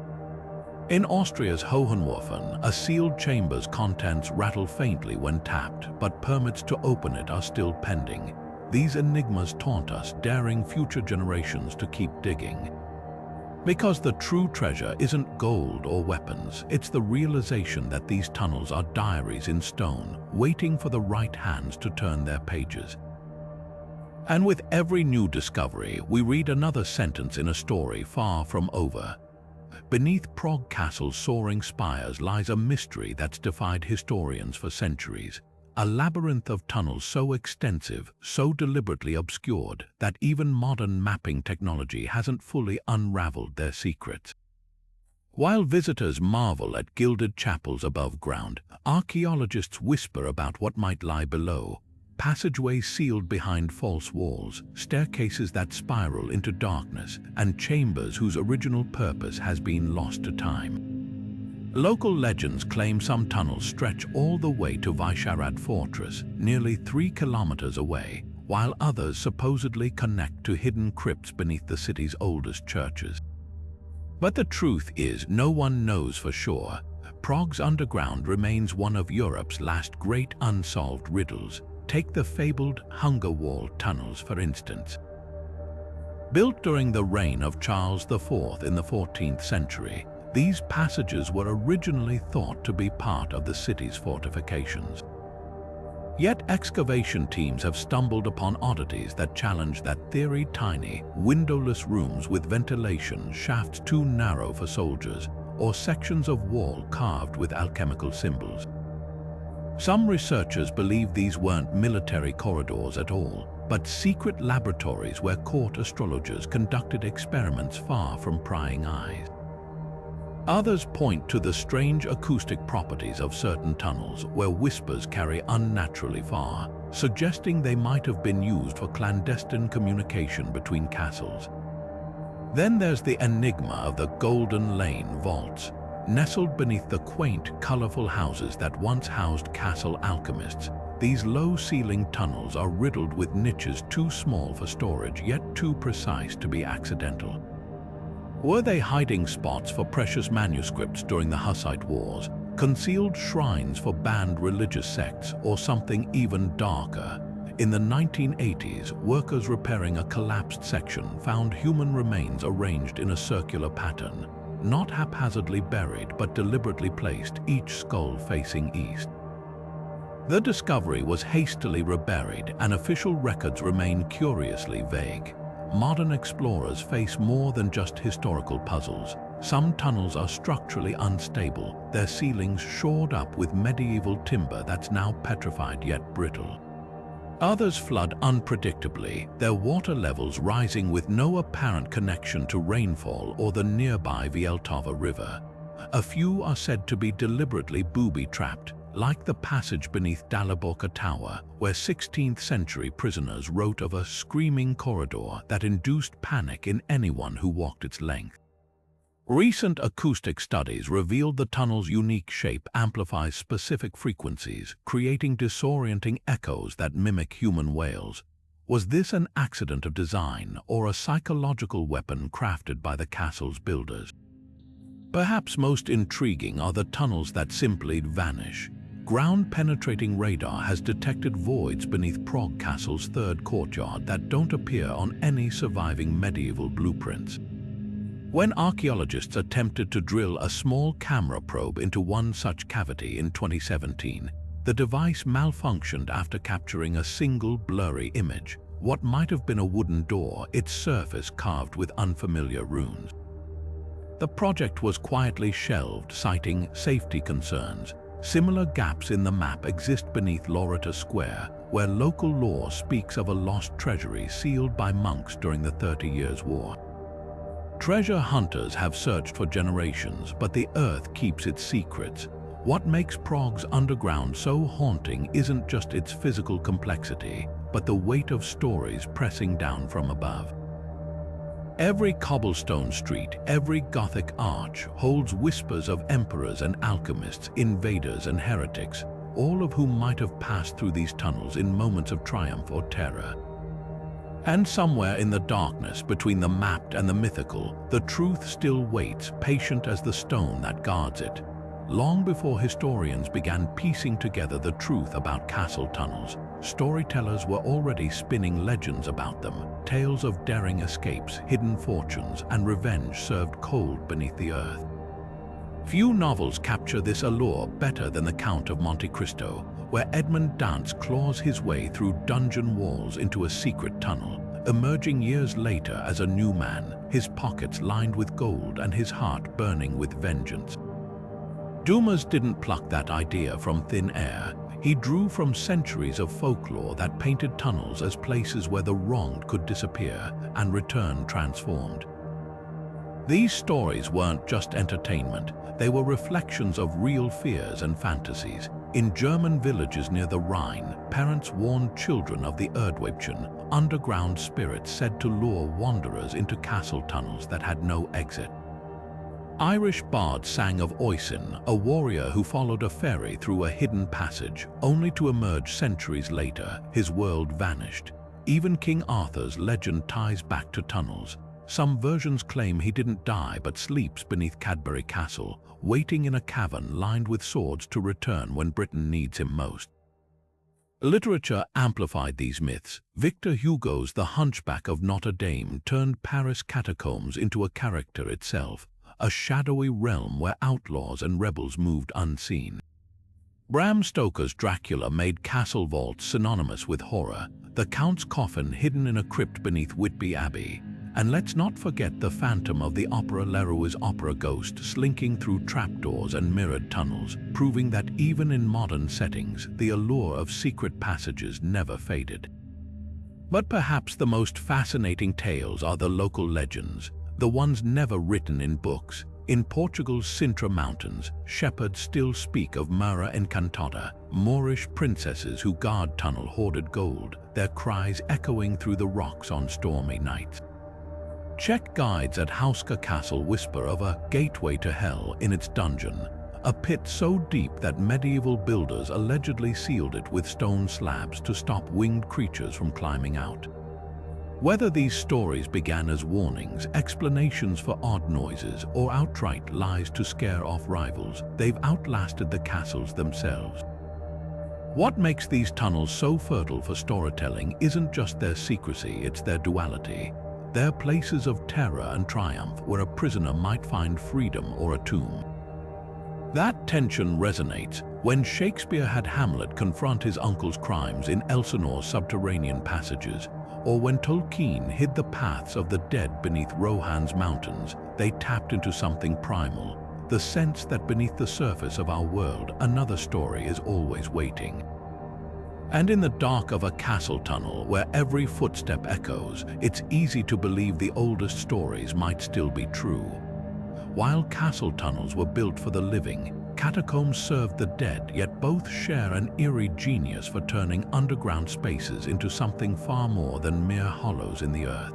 In Austria's Hohenwürfen, a sealed chamber's contents rattle faintly when tapped, but permits to open it are still pending. These enigmas taunt us, daring future generations to keep digging. Because the true treasure isn't gold or weapons, it's the realization that these tunnels are diaries in stone, waiting for the right hands to turn their pages. And with every new discovery, we read another sentence in a story far from over. Beneath Prague Castle's soaring spires lies a mystery that's defied historians for centuries. A labyrinth of tunnels so extensive, so deliberately obscured, that even modern mapping technology hasn't fully unraveled their secrets. While visitors marvel at gilded chapels above ground, archaeologists whisper about what might lie below. Passageways sealed behind false walls, staircases that spiral into darkness, and chambers whose original purpose has been lost to time. Local legends claim some tunnels stretch all the way to Vyshara Fortress, nearly 3 kilometers away, while others supposedly connect to hidden crypts beneath the city's oldest churches. But the truth is, no one knows for sure. Prague's underground remains one of Europe's last great unsolved riddles. Take the fabled Hunger Wall tunnels, for instance. Built during the reign of Charles IV in the 14th century, these passages were originally thought to be part of the city's fortifications. Yet excavation teams have stumbled upon oddities that challenge that theory: tiny, windowless rooms with ventilation, shafts too narrow for soldiers, or sections of wall carved with alchemical symbols. Some researchers believe these weren't military corridors at all, but secret laboratories where court astrologers conducted experiments far from prying eyes. Others point to the strange acoustic properties of certain tunnels, where whispers carry unnaturally far, suggesting they might have been used for clandestine communication between castles. Then there's the enigma of the Golden Lane vaults. Nestled beneath the quaint, colorful houses that once housed castle alchemists, these low-ceilinged tunnels are riddled with niches too small for storage, yet too precise to be accidental. Were they hiding spots for precious manuscripts during the Hussite Wars, concealed shrines for banned religious sects, or something even darker? In the 1980s, workers repairing a collapsed section found human remains arranged in a circular pattern, not haphazardly buried but deliberately placed, each skull facing east. The discovery was hastily reburied, and official records remain curiously vague. Modern explorers face more than just historical puzzles. Some tunnels are structurally unstable, their ceilings shored up with medieval timber that's now petrified yet brittle. Others flood unpredictably, their water levels rising with no apparent connection to rainfall or the nearby Vltava River. A few are said to be deliberately booby-trapped, like the passage beneath Dalaborka Tower, where 16th century prisoners wrote of a screaming corridor that induced panic in anyone who walked its length. Recent acoustic studies revealed the tunnel's unique shape amplifies specific frequencies, creating disorienting echoes that mimic human wails. Was this an accident of design or a psychological weapon crafted by the castle's builders? Perhaps most intriguing are the tunnels that simply vanish. Ground-penetrating radar has detected voids beneath Prague Castle's third courtyard that don't appear on any surviving medieval blueprints. When archaeologists attempted to drill a small camera probe into one such cavity in 2017, the device malfunctioned after capturing a single blurry image. What might have been a wooden door, its surface carved with unfamiliar runes. The project was quietly shelved, citing safety concerns. Similar gaps in the map exist beneath Loretta Square, where local lore speaks of a lost treasury sealed by monks during the 30 Years' War. Treasure hunters have searched for generations, but the earth keeps its secrets. What makes Prague's underground so haunting isn't just its physical complexity, but the weight of stories pressing down from above. Every cobblestone street, every Gothic arch holds whispers of emperors and alchemists, invaders and heretics, all of whom might have passed through these tunnels in moments of triumph or terror. And somewhere in the darkness between the mapped and the mythical, the truth still waits, patient as the stone that guards it. Long before historians began piecing together the truth about castle tunnels, storytellers were already spinning legends about them, tales of daring escapes, hidden fortunes, and revenge served cold beneath the earth. Few novels capture this allure better than The Count of Monte Cristo, where Edmund Dantès claws his way through dungeon walls into a secret tunnel, emerging years later as a new man, his pockets lined with gold and his heart burning with vengeance. Dumas didn't pluck that idea from thin air. He drew from centuries of folklore that painted tunnels as places where the wronged could disappear and return transformed. These stories weren't just entertainment, they were reflections of real fears and fantasies. In German villages near the Rhine, parents warned children of the Erdweibchen, underground spirits said to lure wanderers into castle tunnels that had no exit. Irish bards sang of Oisin, a warrior who followed a fairy through a hidden passage, only to emerge centuries later, his world vanished. Even King Arthur's legend ties back to tunnels. Some versions claim he didn't die but sleeps beneath Cadbury Castle, waiting in a cavern lined with swords to return when Britain needs him most. Literature amplified these myths. Victor Hugo's The Hunchback of Notre Dame turned Paris catacombs into a character itself, a shadowy realm where outlaws and rebels moved unseen. Bram Stoker's Dracula made castle vaults synonymous with horror, the Count's coffin hidden in a crypt beneath Whitby Abbey. And let's not forget the phantom of the Opera Leroy's opera ghost slinking through trapdoors and mirrored tunnels, proving that even in modern settings, the allure of secret passages never faded. But perhaps the most fascinating tales are the local legends, the ones never written in books. In Portugal's Sintra Mountains, shepherds still speak of Mara Encantada, Moorish princesses who guard tunnel hoarded gold, their cries echoing through the rocks on stormy nights. Czech guides at Hauska Castle whisper of a gateway to hell in its dungeon, a pit so deep that medieval builders allegedly sealed it with stone slabs to stop winged creatures from climbing out. Whether these stories began as warnings, explanations for odd noises, or outright lies to scare off rivals, they've outlasted the castles themselves. What makes these tunnels so fertile for storytelling isn't just their secrecy, it's their duality. They're places of terror and triumph where a prisoner might find freedom or a tomb. That tension resonates when Shakespeare had Hamlet confront his uncle's crimes in Elsinore's subterranean passages, or when Tolkien hid the paths of the dead beneath Rohan's mountains. They tapped into something primal, the sense that beneath the surface of our world, another story is always waiting. And in the dark of a castle tunnel where every footstep echoes, it's easy to believe the oldest stories might still be true. While castle tunnels were built for the living, catacombs served the dead, yet both share an eerie genius for turning underground spaces into something far more than mere hollows in the earth.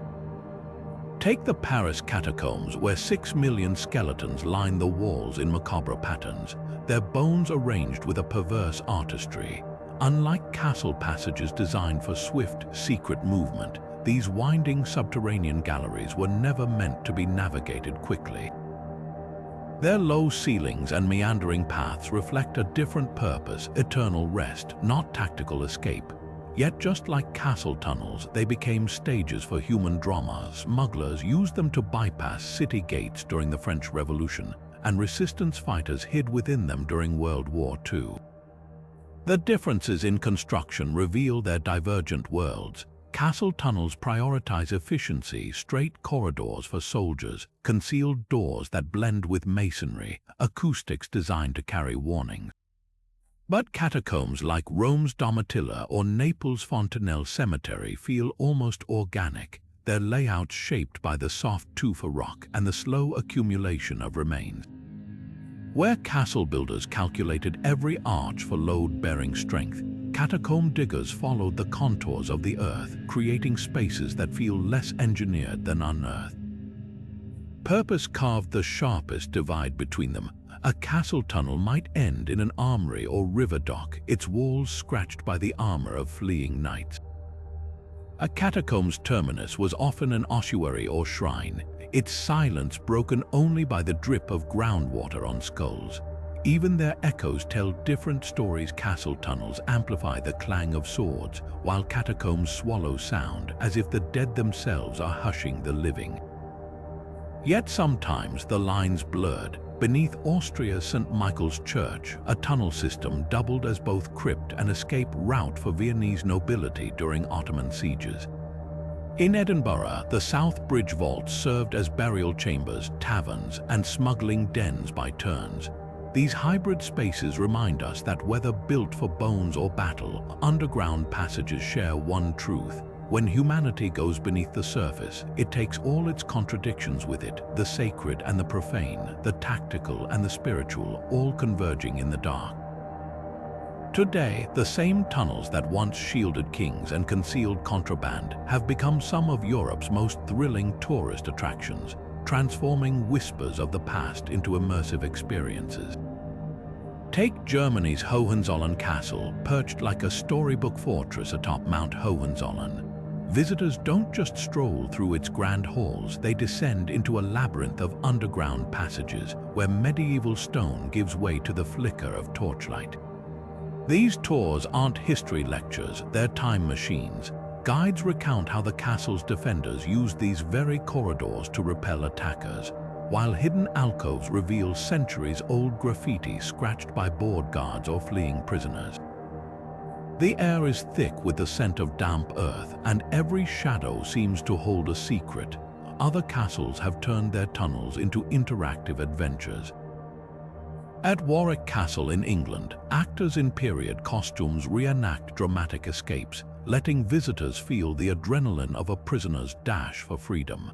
Take the Paris catacombs, where 6 million skeletons line the walls in macabre patterns, their bones arranged with a perverse artistry. Unlike castle passages designed for swift, secret movement, these winding subterranean galleries were never meant to be navigated quickly. Their low ceilings and meandering paths reflect a different purpose: eternal rest, not tactical escape. Yet just like castle tunnels, they became stages for human drama. Smugglers used them to bypass city gates during the French Revolution, and resistance fighters hid within them during World War II. The differences in construction reveal their divergent worlds. Castle tunnels prioritize efficiency, straight corridors for soldiers, concealed doors that blend with masonry, acoustics designed to carry warnings. But catacombs like Rome's Domitilla or Naples' Fontanelle Cemetery feel almost organic, their layouts shaped by the soft tufa rock and the slow accumulation of remains. Where castle builders calculated every arch for load-bearing strength, catacomb diggers followed the contours of the earth, creating spaces that feel less engineered than unearthed. Purpose carved the sharpest divide between them. A castle tunnel might end in an armory or river dock, its walls scratched by the armor of fleeing knights. A catacomb's terminus was often an ossuary or shrine, its silence broken only by the drip of groundwater on skulls. Even their echoes tell different stories. Castle tunnels amplify the clang of swords, while catacombs swallow sound, as if the dead themselves are hushing the living. Yet sometimes the lines blurred. Beneath Austria's St. Michael's Church, a tunnel system doubled as both crypt and escape route for Viennese nobility during Ottoman sieges. In Edinburgh, the South Bridge vaults served as burial chambers, taverns, and smuggling dens by turns. These hybrid spaces remind us that whether built for bones or battle, underground passages share one truth. When humanity goes beneath the surface, it takes all its contradictions with it, the sacred and the profane, the tactical and the spiritual, all converging in the dark. Today, the same tunnels that once shielded kings and concealed contraband have become some of Europe's most thrilling tourist attractions, transforming whispers of the past into immersive experiences. Take Germany's Hohenzollern Castle, perched like a storybook fortress atop Mount Hohenzollern. Visitors don't just stroll through its grand halls, they descend into a labyrinth of underground passages where medieval stone gives way to the flicker of torchlight. These tours aren't history lectures, they're time machines. Guides recount how the castle's defenders used these very corridors to repel attackers, while hidden alcoves reveal centuries-old graffiti scratched by board guards or fleeing prisoners. The air is thick with the scent of damp earth, and every shadow seems to hold a secret. Other castles have turned their tunnels into interactive adventures. At Warwick Castle in England, actors in period costumes reenact dramatic escapes, letting visitors feel the adrenaline of a prisoner's dash for freedom.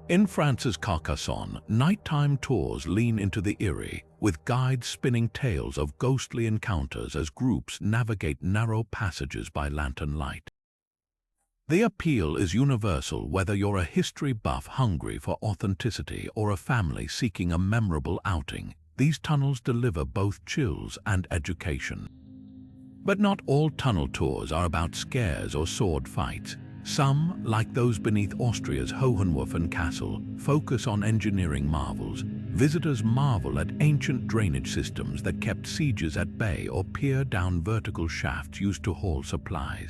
In France's Carcassonne, nighttime tours lean into the eerie, with guides spinning tales of ghostly encounters as groups navigate narrow passages by lantern light. The appeal is universal, whether you're a history buff hungry for authenticity or a family seeking a memorable outing. These tunnels deliver both chills and education. But not all tunnel tours are about scares or sword fights. Some, like those beneath Austria's Hohenwürfen Castle, focus on engineering marvels. Visitors marvel at ancient drainage systems that kept sieges at bay or peer down vertical shafts used to haul supplies.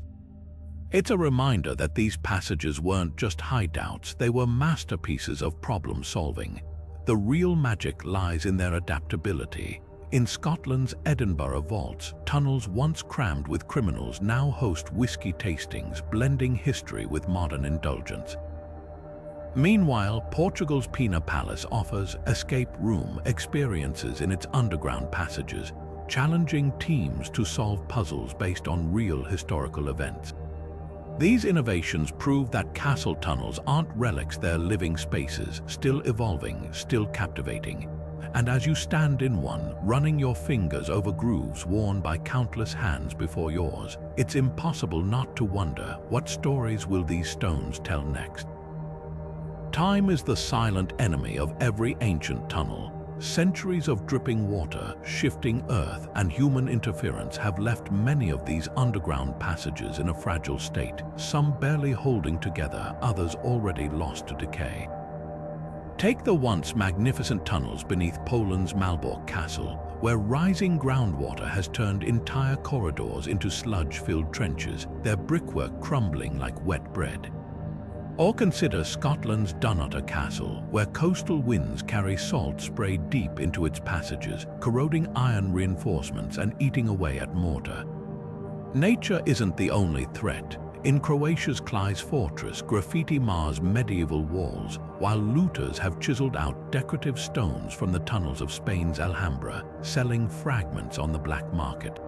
It's a reminder that these passages weren't just hideouts, they were masterpieces of problem solving. The real magic lies in their adaptability. In Scotland's Edinburgh vaults, tunnels once crammed with criminals now host whiskey tastings, blending history with modern indulgence. Meanwhile, Portugal's Pina Palace offers escape room experiences in its underground passages, challenging teams to solve puzzles based on real historical events. These innovations prove that castle tunnels aren't relics, they're living spaces, still evolving, still captivating. And as you stand in one, running your fingers over grooves worn by countless hands before yours, it's impossible not to wonder, what stories will these stones tell next? Time is the silent enemy of every ancient tunnel. Centuries of dripping water, shifting earth, and human interference have left many of these underground passages in a fragile state, some barely holding together, others already lost to decay. Take the once magnificent tunnels beneath Poland's Malbork Castle, where rising groundwater has turned entire corridors into sludge-filled trenches, their brickwork crumbling like wet bread. Or consider Scotland's Dover Castle, where coastal winds carry salt sprayed deep into its passages, corroding iron reinforcements and eating away at mortar. Nature isn't the only threat. In Croatia's Klai's fortress, graffiti mars medieval walls, while looters have chiseled out decorative stones from the tunnels of Spain's Alhambra, selling fragments on the black market.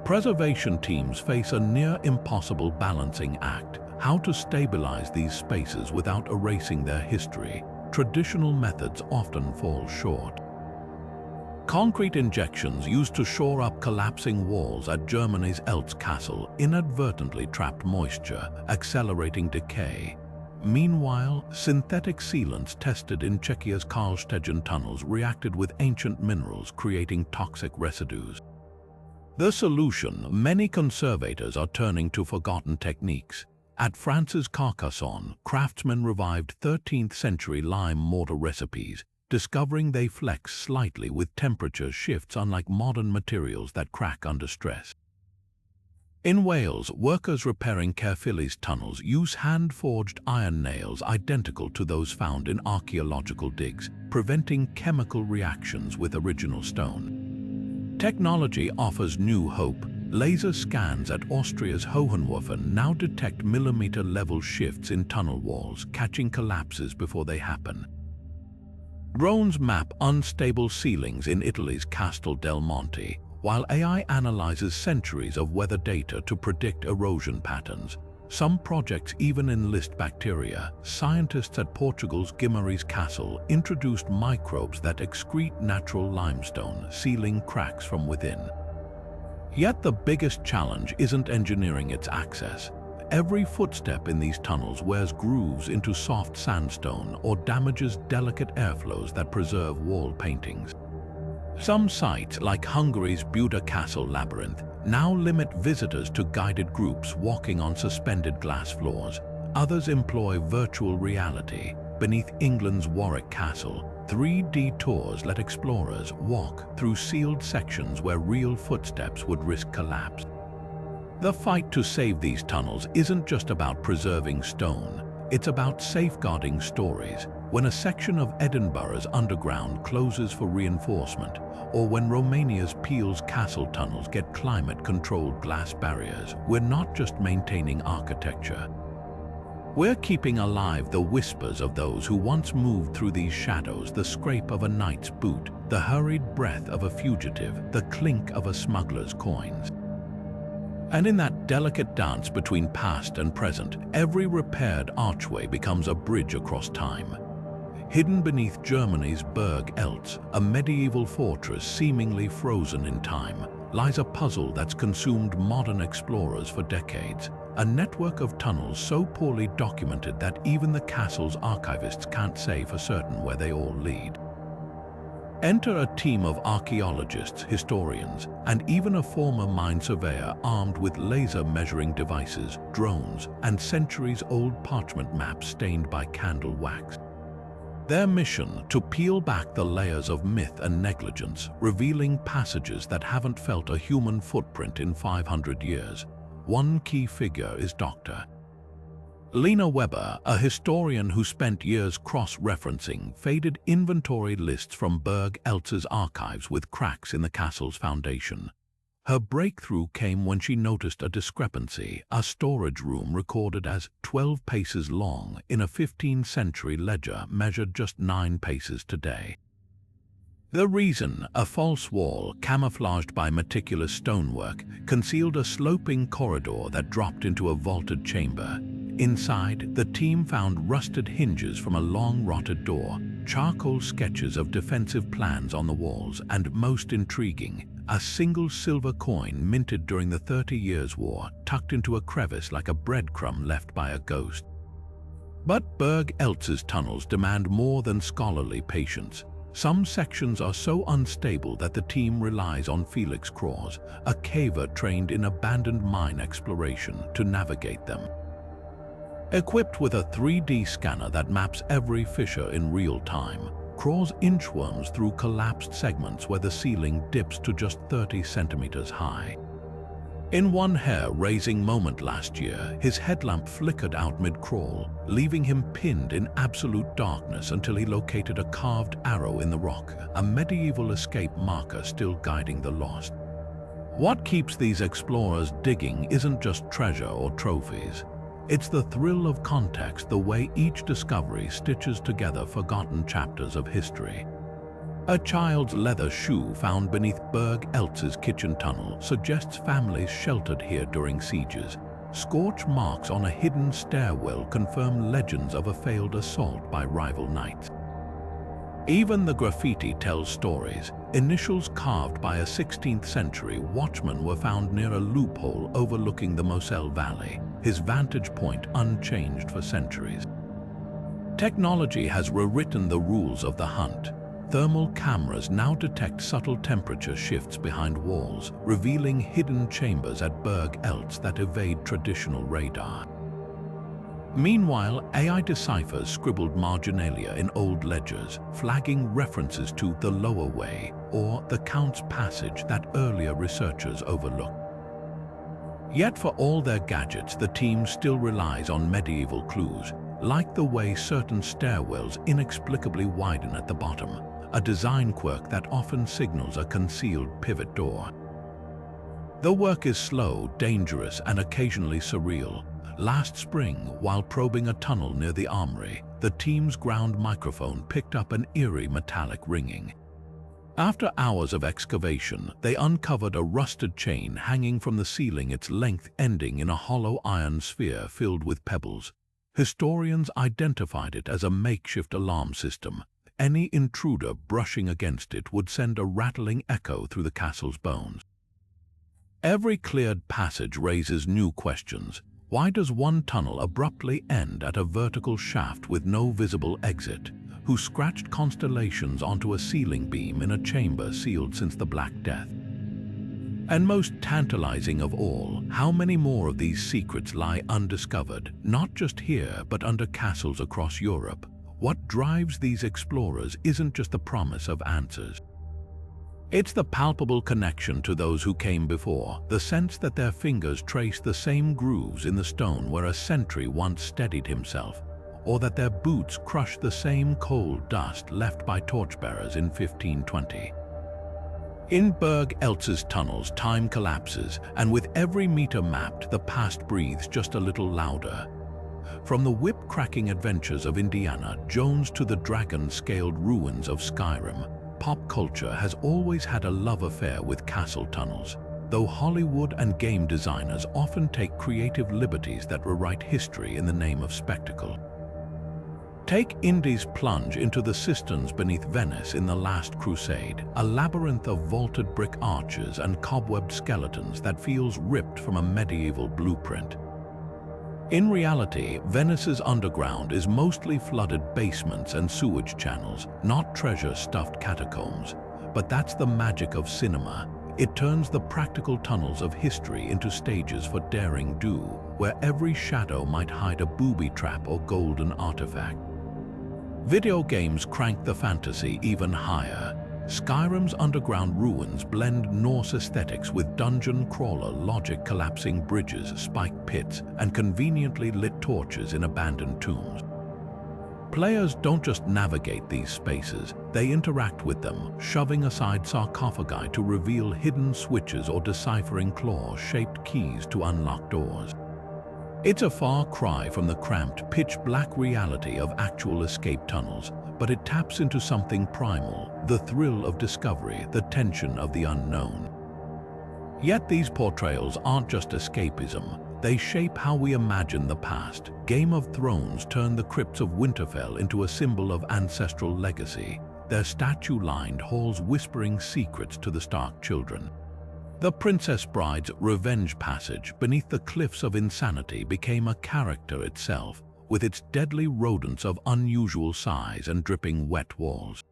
Preservation teams face a near-impossible balancing act: how to stabilize these spaces without erasing their history. Traditional methods often fall short. Concrete injections used to shore up collapsing walls at Germany's Eltz Castle inadvertently trapped moisture, accelerating decay. Meanwhile, synthetic sealants tested in Czechia's Karlstegen tunnels reacted with ancient minerals, creating toxic residues. The solution: many conservators are turning to forgotten techniques. At France's Carcassonne, craftsmen revived 13th-century lime mortar recipes, discovering they flex slightly with temperature shifts unlike modern materials that crack under stress. In Wales, workers repairing Caerphilly's tunnels use hand-forged iron nails identical to those found in archaeological digs, preventing chemical reactions with original stone. Technology offers new hope. Laser scans at Austria's Hohenwürfen now detect millimeter-level shifts in tunnel walls, catching collapses before they happen. Drones map unstable ceilings in Italy's Castel del Monte, while AI analyzes centuries of weather data to predict erosion patterns. Some projects even enlist bacteria. Scientists at Portugal's Guimarães Castle introduced microbes that excrete natural limestone, sealing cracks from within. Yet the biggest challenge isn't engineering its access. Every footstep in these tunnels wears grooves into soft sandstone or damages delicate airflows that preserve wall paintings. Some sites, like Hungary's Buda Castle labyrinth, now limit visitors to guided groups walking on suspended glass floors. Others employ virtual reality. Beneath England's Warwick Castle, 3D tours let explorers walk through sealed sections where real footsteps would risk collapse. The fight to save these tunnels isn't just about preserving stone, it's about safeguarding stories. When a section of Edinburgh's underground closes for reinforcement, or when Romania's Peel's castle tunnels get climate-controlled glass barriers, we're not just maintaining architecture. We're keeping alive the whispers of those who once moved through these shadows, the scrape of a knight's boot, the hurried breath of a fugitive, the clink of a smuggler's coins. And in that delicate dance between past and present, every repaired archway becomes a bridge across time. Hidden beneath Germany's Burg Eltz, a medieval fortress seemingly frozen in time, lies a puzzle that's consumed modern explorers for decades. A network of tunnels so poorly documented that even the castle's archivists can't say for certain where they all lead. Enter a team of archaeologists, historians, and even a former mine surveyor armed with laser measuring devices, drones, and centuries-old parchment maps stained by candle wax. Their mission: to peel back the layers of myth and negligence, revealing passages that haven't felt a human footprint in 500 years. One key figure is Dr. Lena Weber, a historian who spent years cross-referencing faded inventory lists from Berg Eltz's archives with cracks in the castle's foundation. Her breakthrough came when she noticed a discrepancy: a storage room recorded as 12 paces long in a 15th century ledger measured just 9 paces today. The reason: a false wall, camouflaged by meticulous stonework, concealed a sloping corridor that dropped into a vaulted chamber. Inside, the team found rusted hinges from a long rotted door, charcoal sketches of defensive plans on the walls, and most intriguing, a single silver coin minted during the 30 Years' War, tucked into a crevice like a breadcrumb left by a ghost. But Berg Eltz's tunnels demand more than scholarly patience. Some sections are so unstable that the team relies on Felix Kraus, a caver trained in abandoned mine exploration, to navigate them. Equipped with a 3D scanner that maps every fissure in real time, Kraus inchworms through collapsed segments where the ceiling dips to just 30 centimeters high. In one hair-raising moment last year, his headlamp flickered out mid-crawl, leaving him pinned in absolute darkness until he located a carved arrow in the rock, a medieval escape marker still guiding the lost. What keeps these explorers digging isn't just treasure or trophies. It's the thrill of context, the way each discovery stitches together forgotten chapters of history. A child's leather shoe found beneath Berg Eltz's kitchen tunnel suggests families sheltered here during sieges. Scorch marks on a hidden stairwell confirm legends of a failed assault by rival knights. Even the graffiti tells stories. Initials carved by a 16th century watchman were found near a loophole overlooking the Moselle Valley, his vantage point unchanged for centuries. Technology has rewritten the rules of the hunt. Thermal cameras now detect subtle temperature shifts behind walls, revealing hidden chambers at Berg Eltz that evade traditional radar. Meanwhile, AI deciphers scribbled marginalia in old ledgers, flagging references to the Lower Way or the Count's Passage that earlier researchers overlooked. Yet for all their gadgets, the team still relies on medieval clues, like the way certain stairwells inexplicably widen at the bottom, a design quirk that often signals a concealed pivot door. The work is slow, dangerous, and occasionally surreal. Last spring, while probing a tunnel near the armory, the team's ground microphone picked up an eerie metallic ringing. After hours of excavation, they uncovered a rusted chain hanging from the ceiling, its length ending in a hollow iron sphere filled with pebbles. Historians identified it as a makeshift alarm system. Any intruder brushing against it would send a rattling echo through the castle's bones. Every cleared passage raises new questions. Why does one tunnel abruptly end at a vertical shaft with no visible exit? Who scratched constellations onto a ceiling beam in a chamber sealed since the Black Death? And most tantalizing of all, how many more of these secrets lie undiscovered, not just here but under castles across Europe? What drives these explorers isn't just the promise of answers. It's the palpable connection to those who came before, the sense that their fingers trace the same grooves in the stone where a sentry once steadied himself, or that their boots crush the same cold dust left by torchbearers in 1520. In Berg Eltz's tunnels, time collapses, and with every meter mapped, the past breathes just a little louder. From the whip-cracking adventures of Indiana Jones to the dragon-scaled ruins of Skyrim, pop culture has always had a love affair with castle tunnels, though Hollywood and game designers often take creative liberties that rewrite history in the name of spectacle. Take Indy's plunge into the cisterns beneath Venice in The Last Crusade, a labyrinth of vaulted brick arches and cobwebbed skeletons that feels ripped from a medieval blueprint. In reality, Venice's underground is mostly flooded basements and sewage channels, not treasure-stuffed catacombs. But that's the magic of cinema. It turns the practical tunnels of history into stages for daring do, where every shadow might hide a booby trap or golden artifact. Video games crank the fantasy even higher. Skyrim's underground ruins blend Norse aesthetics with dungeon crawler logic, collapsing bridges, spiked pits, and conveniently lit torches in abandoned tombs. Players don't just navigate these spaces, they interact with them, shoving aside sarcophagi to reveal hidden switches or deciphering claw-shaped keys to unlock doors. It's a far cry from the cramped, pitch-black reality of actual escape tunnels, but it taps into something primal, the thrill of discovery, the tension of the unknown. Yet these portrayals aren't just escapism, they shape how we imagine the past. Game of Thrones turned the crypts of Winterfell into a symbol of ancestral legacy, their statue-lined halls whispering secrets to the Stark children. The Princess Bride's revenge passage beneath the cliffs of insanity became a character itself, with its deadly rodents of unusual size and dripping wet walls.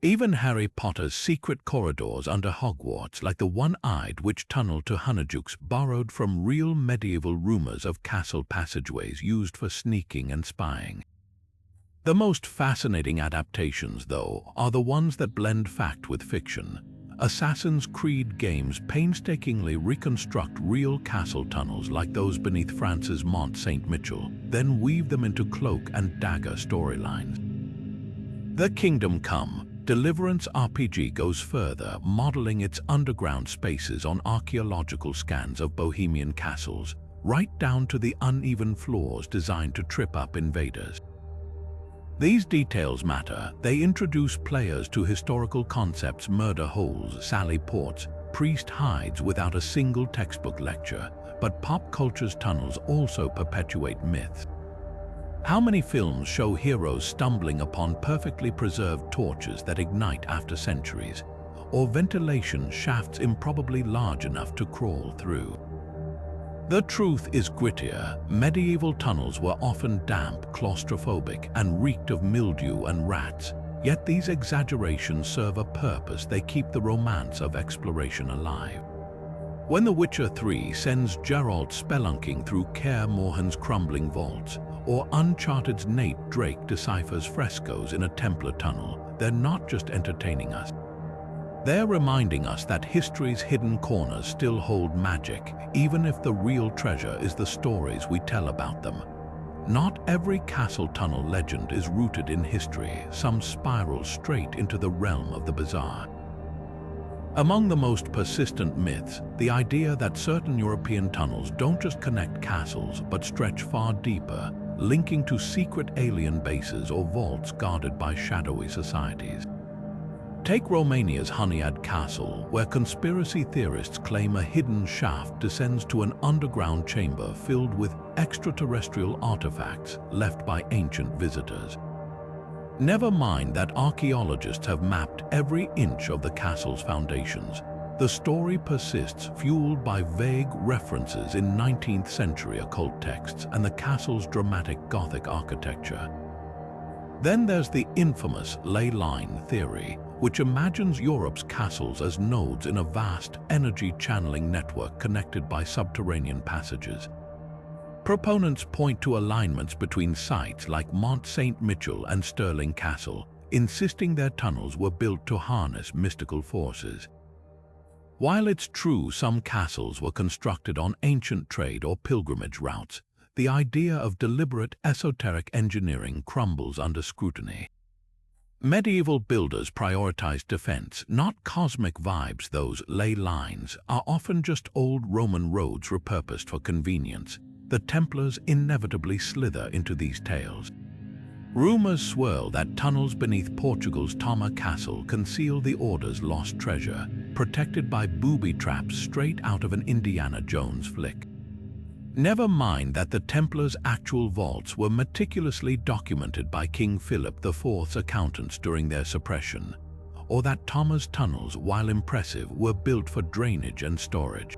Even Harry Potter's secret corridors under Hogwarts, like the one-eyed witch tunnel to Honeydukes, borrowed from real medieval rumors of castle passageways used for sneaking and spying. The most fascinating adaptations, though, are the ones that blend fact with fiction. Assassin's Creed games painstakingly reconstruct real castle tunnels like those beneath France's Mont Saint-Michel, then weave them into cloak and dagger storylines. The Kingdom Come Deliverance RPG goes further, modeling its underground spaces on archaeological scans of Bohemian castles, right down to the uneven floors designed to trip up invaders. These details matter. They introduce players to historical concepts: murder holes, sally ports, priest hides without a single textbook lecture. But pop culture's tunnels also perpetuate myths. How many films show heroes stumbling upon perfectly preserved torches that ignite after centuries, or ventilation shafts improbably large enough to crawl through? The truth is grittier. Medieval tunnels were often damp, claustrophobic, and reeked of mildew and rats. Yet these exaggerations serve a purpose. They keep the romance of exploration alive. When The Witcher 3 sends Geralt spelunking through Kaer Morhen's crumbling vaults, or Uncharted's Nate Drake deciphers frescoes in a Templar tunnel, they're not just entertaining us. They're reminding us that history's hidden corners still hold magic, even if the real treasure is the stories we tell about them. Not every castle tunnel legend is rooted in history. Some spiral straight into the realm of the bizarre. Among the most persistent myths, the idea that certain European tunnels don't just connect castles but stretch far deeper, linking to secret alien bases or vaults guarded by shadowy societies. Take Romania's Hunyad Castle, where conspiracy theorists claim a hidden shaft descends to an underground chamber filled with extraterrestrial artifacts left by ancient visitors. Never mind that archaeologists have mapped every inch of the castle's foundations. The story persists, fueled by vague references in 19th century occult texts and the castle's dramatic Gothic architecture. Then there's the infamous ley line theory, which imagines Europe's castles as nodes in a vast energy-channeling network connected by subterranean passages. Proponents point to alignments between sites like Mont Saint-Michel and Stirling Castle, insisting their tunnels were built to harness mystical forces. While it's true some castles were constructed on ancient trade or pilgrimage routes, the idea of deliberate esoteric engineering crumbles under scrutiny. Medieval builders prioritized defense, not cosmic vibes. Those ley lines are often just old Roman roads repurposed for convenience. The Templars inevitably slither into these tales. Rumors swirl that tunnels beneath Portugal's Toma Castle conceal the Order's lost treasure, protected by booby traps straight out of an Indiana Jones flick. Never mind that the Templars' actual vaults were meticulously documented by King Philip IV's accountants during their suppression, or that Toma's tunnels, while impressive, were built for drainage and storage.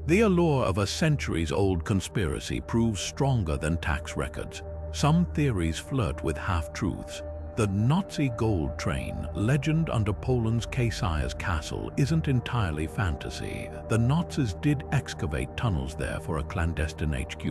The allure of a centuries-old conspiracy proves stronger than tax records. Some theories flirt with half-truths. The Nazi gold train, legend under Poland's Kasia's castle, isn't entirely fantasy. The Nazis did excavate tunnels there for a clandestine HQ.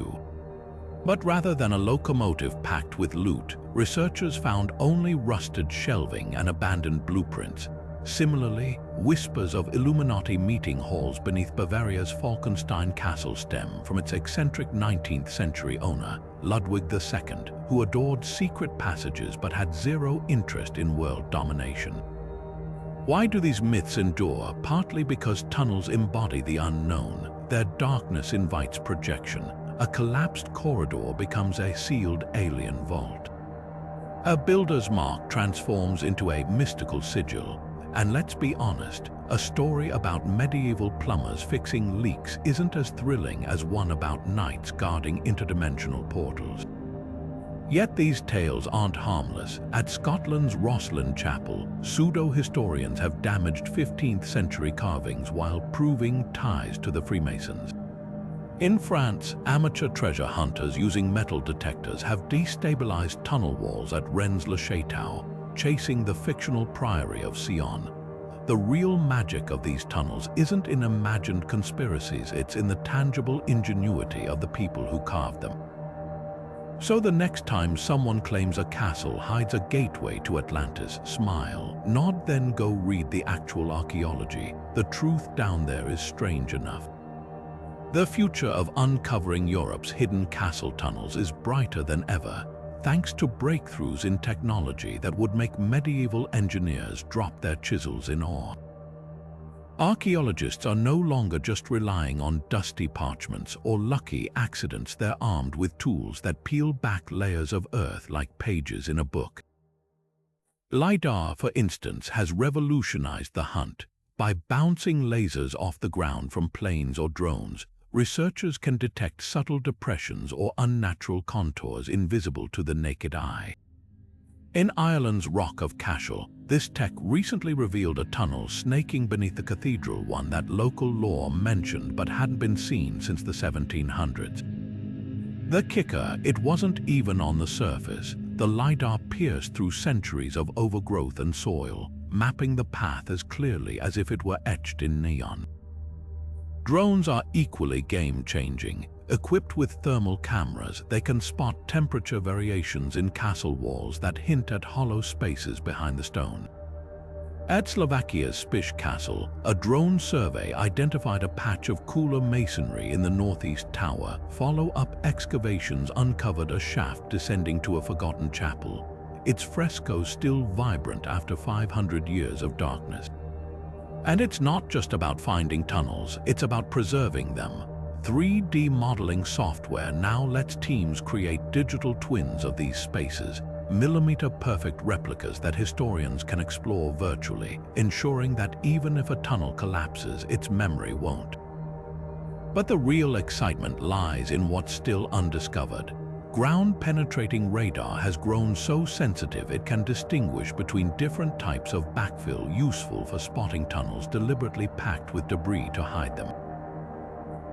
But rather than a locomotive packed with loot, researchers found only rusted shelving and abandoned blueprints. Similarly, whispers of Illuminati meeting halls beneath Bavaria's Falkenstein castle stem from its eccentric 19th century owner, Ludwig II, who adored secret passages but had zero interest in world domination. Why do these myths endure? Partly because tunnels embody the unknown. Their darkness invites projection. A collapsed corridor becomes a sealed alien vault. A builder's mark transforms into a mystical sigil. And let's be honest, a story about medieval plumbers fixing leaks isn't as thrilling as one about knights guarding interdimensional portals. Yet these tales aren't harmless. At Scotland's Rosslyn Chapel, pseudo-historians have damaged 15th century carvings while proving ties to the Freemasons. In France, amateur treasure hunters using metal detectors have destabilized tunnel walls at Rennes-le-Château, chasing the fictional priory of Sion. The real magic of these tunnels isn't in imagined conspiracies, it's in the tangible ingenuity of the people who carved them. So the next time someone claims a castle hides a gateway to Atlantis, smile, nod, then go read the actual archaeology. The truth down there is strange enough. The future of uncovering Europe's hidden castle tunnels is brighter than ever, thanks to breakthroughs in technology that would make medieval engineers drop their chisels in awe. Archaeologists are no longer just relying on dusty parchments or lucky accidents. They're armed with tools that peel back layers of earth like pages in a book. LiDAR, for instance, has revolutionized the hunt. By bouncing lasers off the ground from planes or drones, researchers can detect subtle depressions or unnatural contours invisible to the naked eye. In Ireland's Rock of Cashel, this tech recently revealed a tunnel snaking beneath the cathedral, one that local lore mentioned but hadn't been seen since the 1700s. The kicker, it wasn't even on the surface. The LiDAR pierced through centuries of overgrowth and soil, mapping the path as clearly as if it were etched in neon. Drones are equally game-changing. Equipped with thermal cameras, they can spot temperature variations in castle walls that hint at hollow spaces behind the stone. At Slovakia's Spiš Castle, a drone survey identified a patch of cooler masonry in the northeast tower. Follow-up excavations uncovered a shaft descending to a forgotten chapel, its frescoes still vibrant after 500 years of darkness. And it's not just about finding tunnels, it's about preserving them. 3D modeling software now lets teams create digital twins of these spaces, millimeter-perfect replicas that historians can explore virtually, ensuring that even if a tunnel collapses, its memory won't. But the real excitement lies in what's still undiscovered. Ground-penetrating radar has grown so sensitive it can distinguish between different types of backfill useful for spotting tunnels deliberately packed with debris to hide them.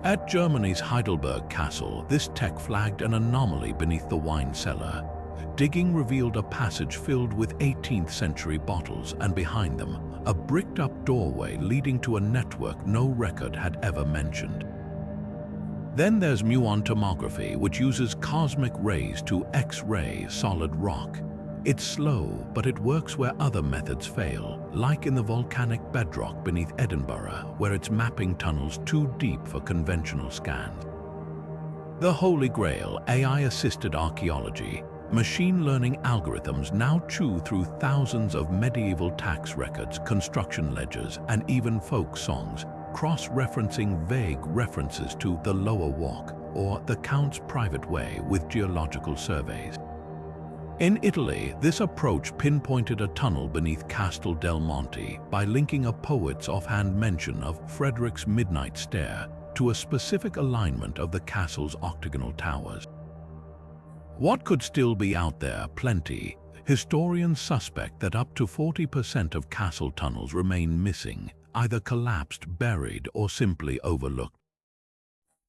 At Germany's Heidelberg Castle, this tech flagged an anomaly beneath the wine cellar. Digging revealed a passage filled with 18th century bottles, and behind them, a bricked-up doorway leading to a network no record had ever mentioned. Then there's muon tomography, which uses cosmic rays to X-ray solid rock. It's slow, but it works where other methods fail, like in the volcanic bedrock beneath Edinburgh, where it's mapping tunnels too deep for conventional scans. The Holy Grail, AI-assisted archaeology. Machine learning algorithms now chew through thousands of medieval tax records, construction ledgers, and even folk songs, cross-referencing vague references to the Lower Walk or the Count's Private Way with geological surveys. In Italy, this approach pinpointed a tunnel beneath Castel del Monte by linking a poet's offhand mention of Frederick's Midnight Stair to a specific alignment of the castle's octagonal towers. What could still be out there? Plenty. Historians suspect that up to 40% of castle tunnels remain missing, either collapsed, buried, or simply overlooked.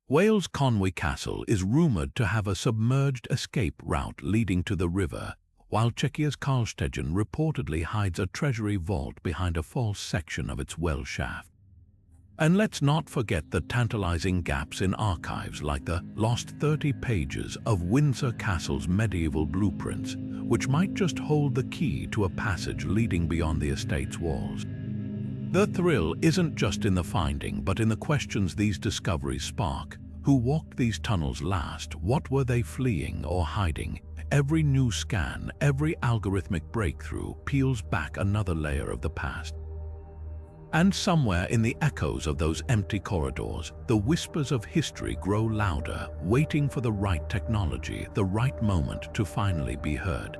Wales' Conwy Castle is rumoured to have a submerged escape route leading to the river, while Czechia's Karlstegen reportedly hides a treasury vault behind a false section of its well shaft. And let's not forget the tantalizing gaps in archives like the lost 30 pages of Windsor Castle's medieval blueprints, which might just hold the key to a passage leading beyond the estate's walls. The thrill isn't just in the finding, but in the questions these discoveries spark. Who walked these tunnels last? What were they fleeing or hiding? Every new scan, every algorithmic breakthrough peels back another layer of the past. And somewhere in the echoes of those empty corridors, the whispers of history grow louder, waiting for the right technology, the right moment to finally be heard.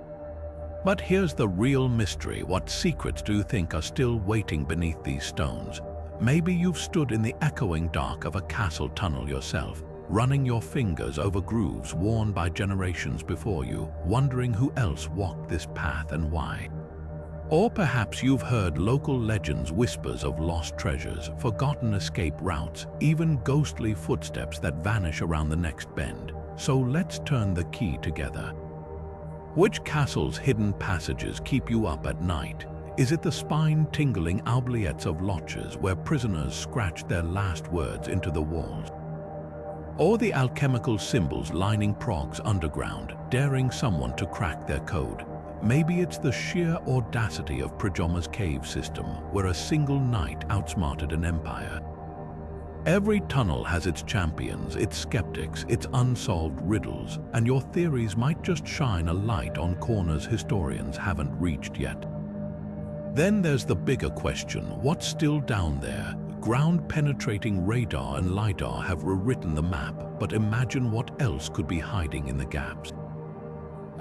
But here's the real mystery. What secrets do you think are still waiting beneath these stones? Maybe you've stood in the echoing dark of a castle tunnel yourself, running your fingers over grooves worn by generations before you, wondering who else walked this path and why. Or perhaps you've heard local legends, whispers of lost treasures, forgotten escape routes, even ghostly footsteps that vanish around the next bend. So let's turn the key together. Which castle's hidden passages keep you up at night? Is it the spine-tingling oubliettes of loches where prisoners scratch their last words into the walls? Or the alchemical symbols lining Prague's underground, daring someone to crack their code? Maybe it's the sheer audacity of Prjoma's cave system, where a single knight outsmarted an empire. Every tunnel has its champions, its skeptics, its unsolved riddles, and your theories might just shine a light on corners historians haven't reached yet. Then there's the bigger question: what's still down there? Ground-penetrating radar and LiDAR have rewritten the map, but imagine what else could be hiding in the gaps.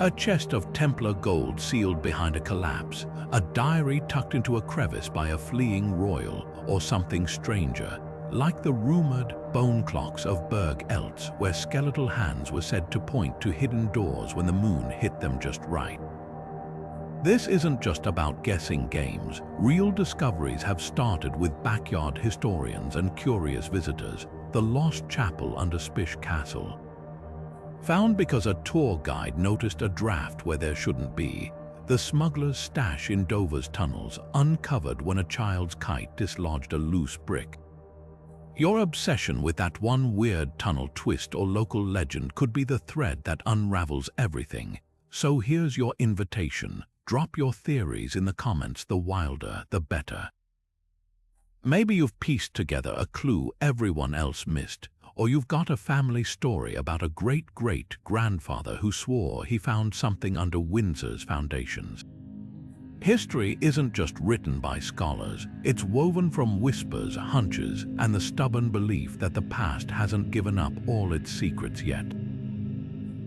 A chest of Templar gold sealed behind a collapse, a diary tucked into a crevice by a fleeing royal, or something stranger, like the rumored bone clocks of Berg Eltz, where skeletal hands were said to point to hidden doors when the moon hit them just right. This isn't just about guessing games. Real discoveries have started with backyard historians and curious visitors. The lost chapel under Spish Castle, found because a tour guide noticed a draft where there shouldn't be. The smuggler's stash in Dover's tunnels, uncovered when a child's kite dislodged a loose brick. Your obsession with that one weird tunnel twist or local legend could be the thread that unravels everything. So here's your invitation. Drop your theories in the comments. The wilder, the better. Maybe you've pieced together a clue everyone else missed, or you've got a family story about a great-great-grandfather who swore he found something under Windsor's foundations. History isn't just written by scholars, it's woven from whispers, hunches, and the stubborn belief that the past hasn't given up all its secrets yet.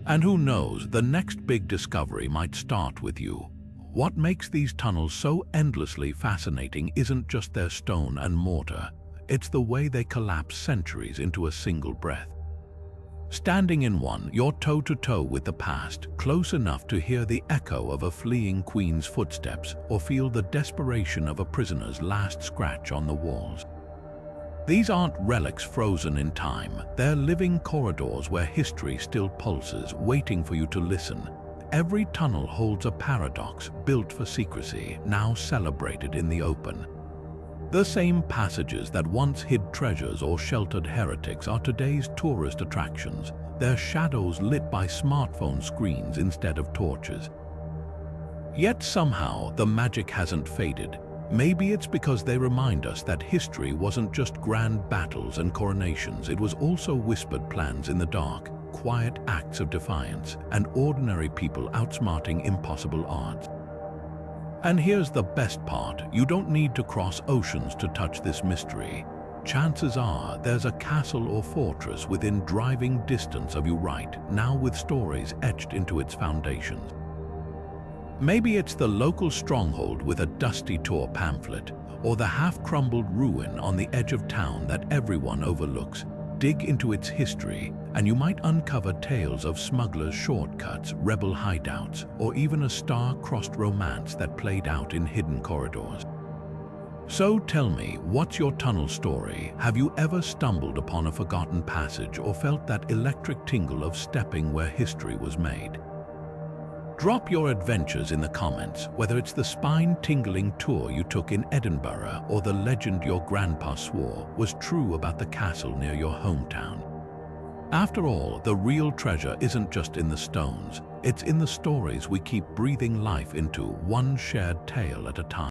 And who knows, the next big discovery might start with you. What makes these tunnels so endlessly fascinating isn't just their stone and mortar, it's the way they collapse centuries into a single breath. Standing in one, you're toe-to-toe with the past, close enough to hear the echo of a fleeing queen's footsteps or feel the desperation of a prisoner's last scratch on the walls. These aren't relics frozen in time, they're living corridors where history still pulses, waiting for you to listen. Every tunnel holds a paradox built for secrecy, now celebrated in the open. The same passages that once hid treasures or sheltered heretics are today's tourist attractions, their shadows lit by smartphone screens instead of torches. Yet somehow the magic hasn't faded. Maybe it's because they remind us that history wasn't just grand battles and coronations, it was also whispered plans in the dark, quiet acts of defiance, and ordinary people outsmarting impossible odds. And here's the best part, you don't need to cross oceans to touch this mystery. Chances are there's a castle or fortress within driving distance of you right now, with stories etched into its foundations. Maybe it's the local stronghold with a dusty tour pamphlet, or the half-crumbled ruin on the edge of town that everyone overlooks. Dig into its history, and you might uncover tales of smugglers' shortcuts, rebel hideouts, or even a star-crossed romance that played out in hidden corridors. So tell me, what's your tunnel story? Have you ever stumbled upon a forgotten passage or felt that electric tingle of stepping where history was made? Drop your adventures in the comments, whether it's the spine-tingling tour you took in Edinburgh or the legend your grandpa swore was true about the castle near your hometown. After all, the real treasure isn't just in the stones, it's in the stories we keep breathing life into, one shared tale at a time.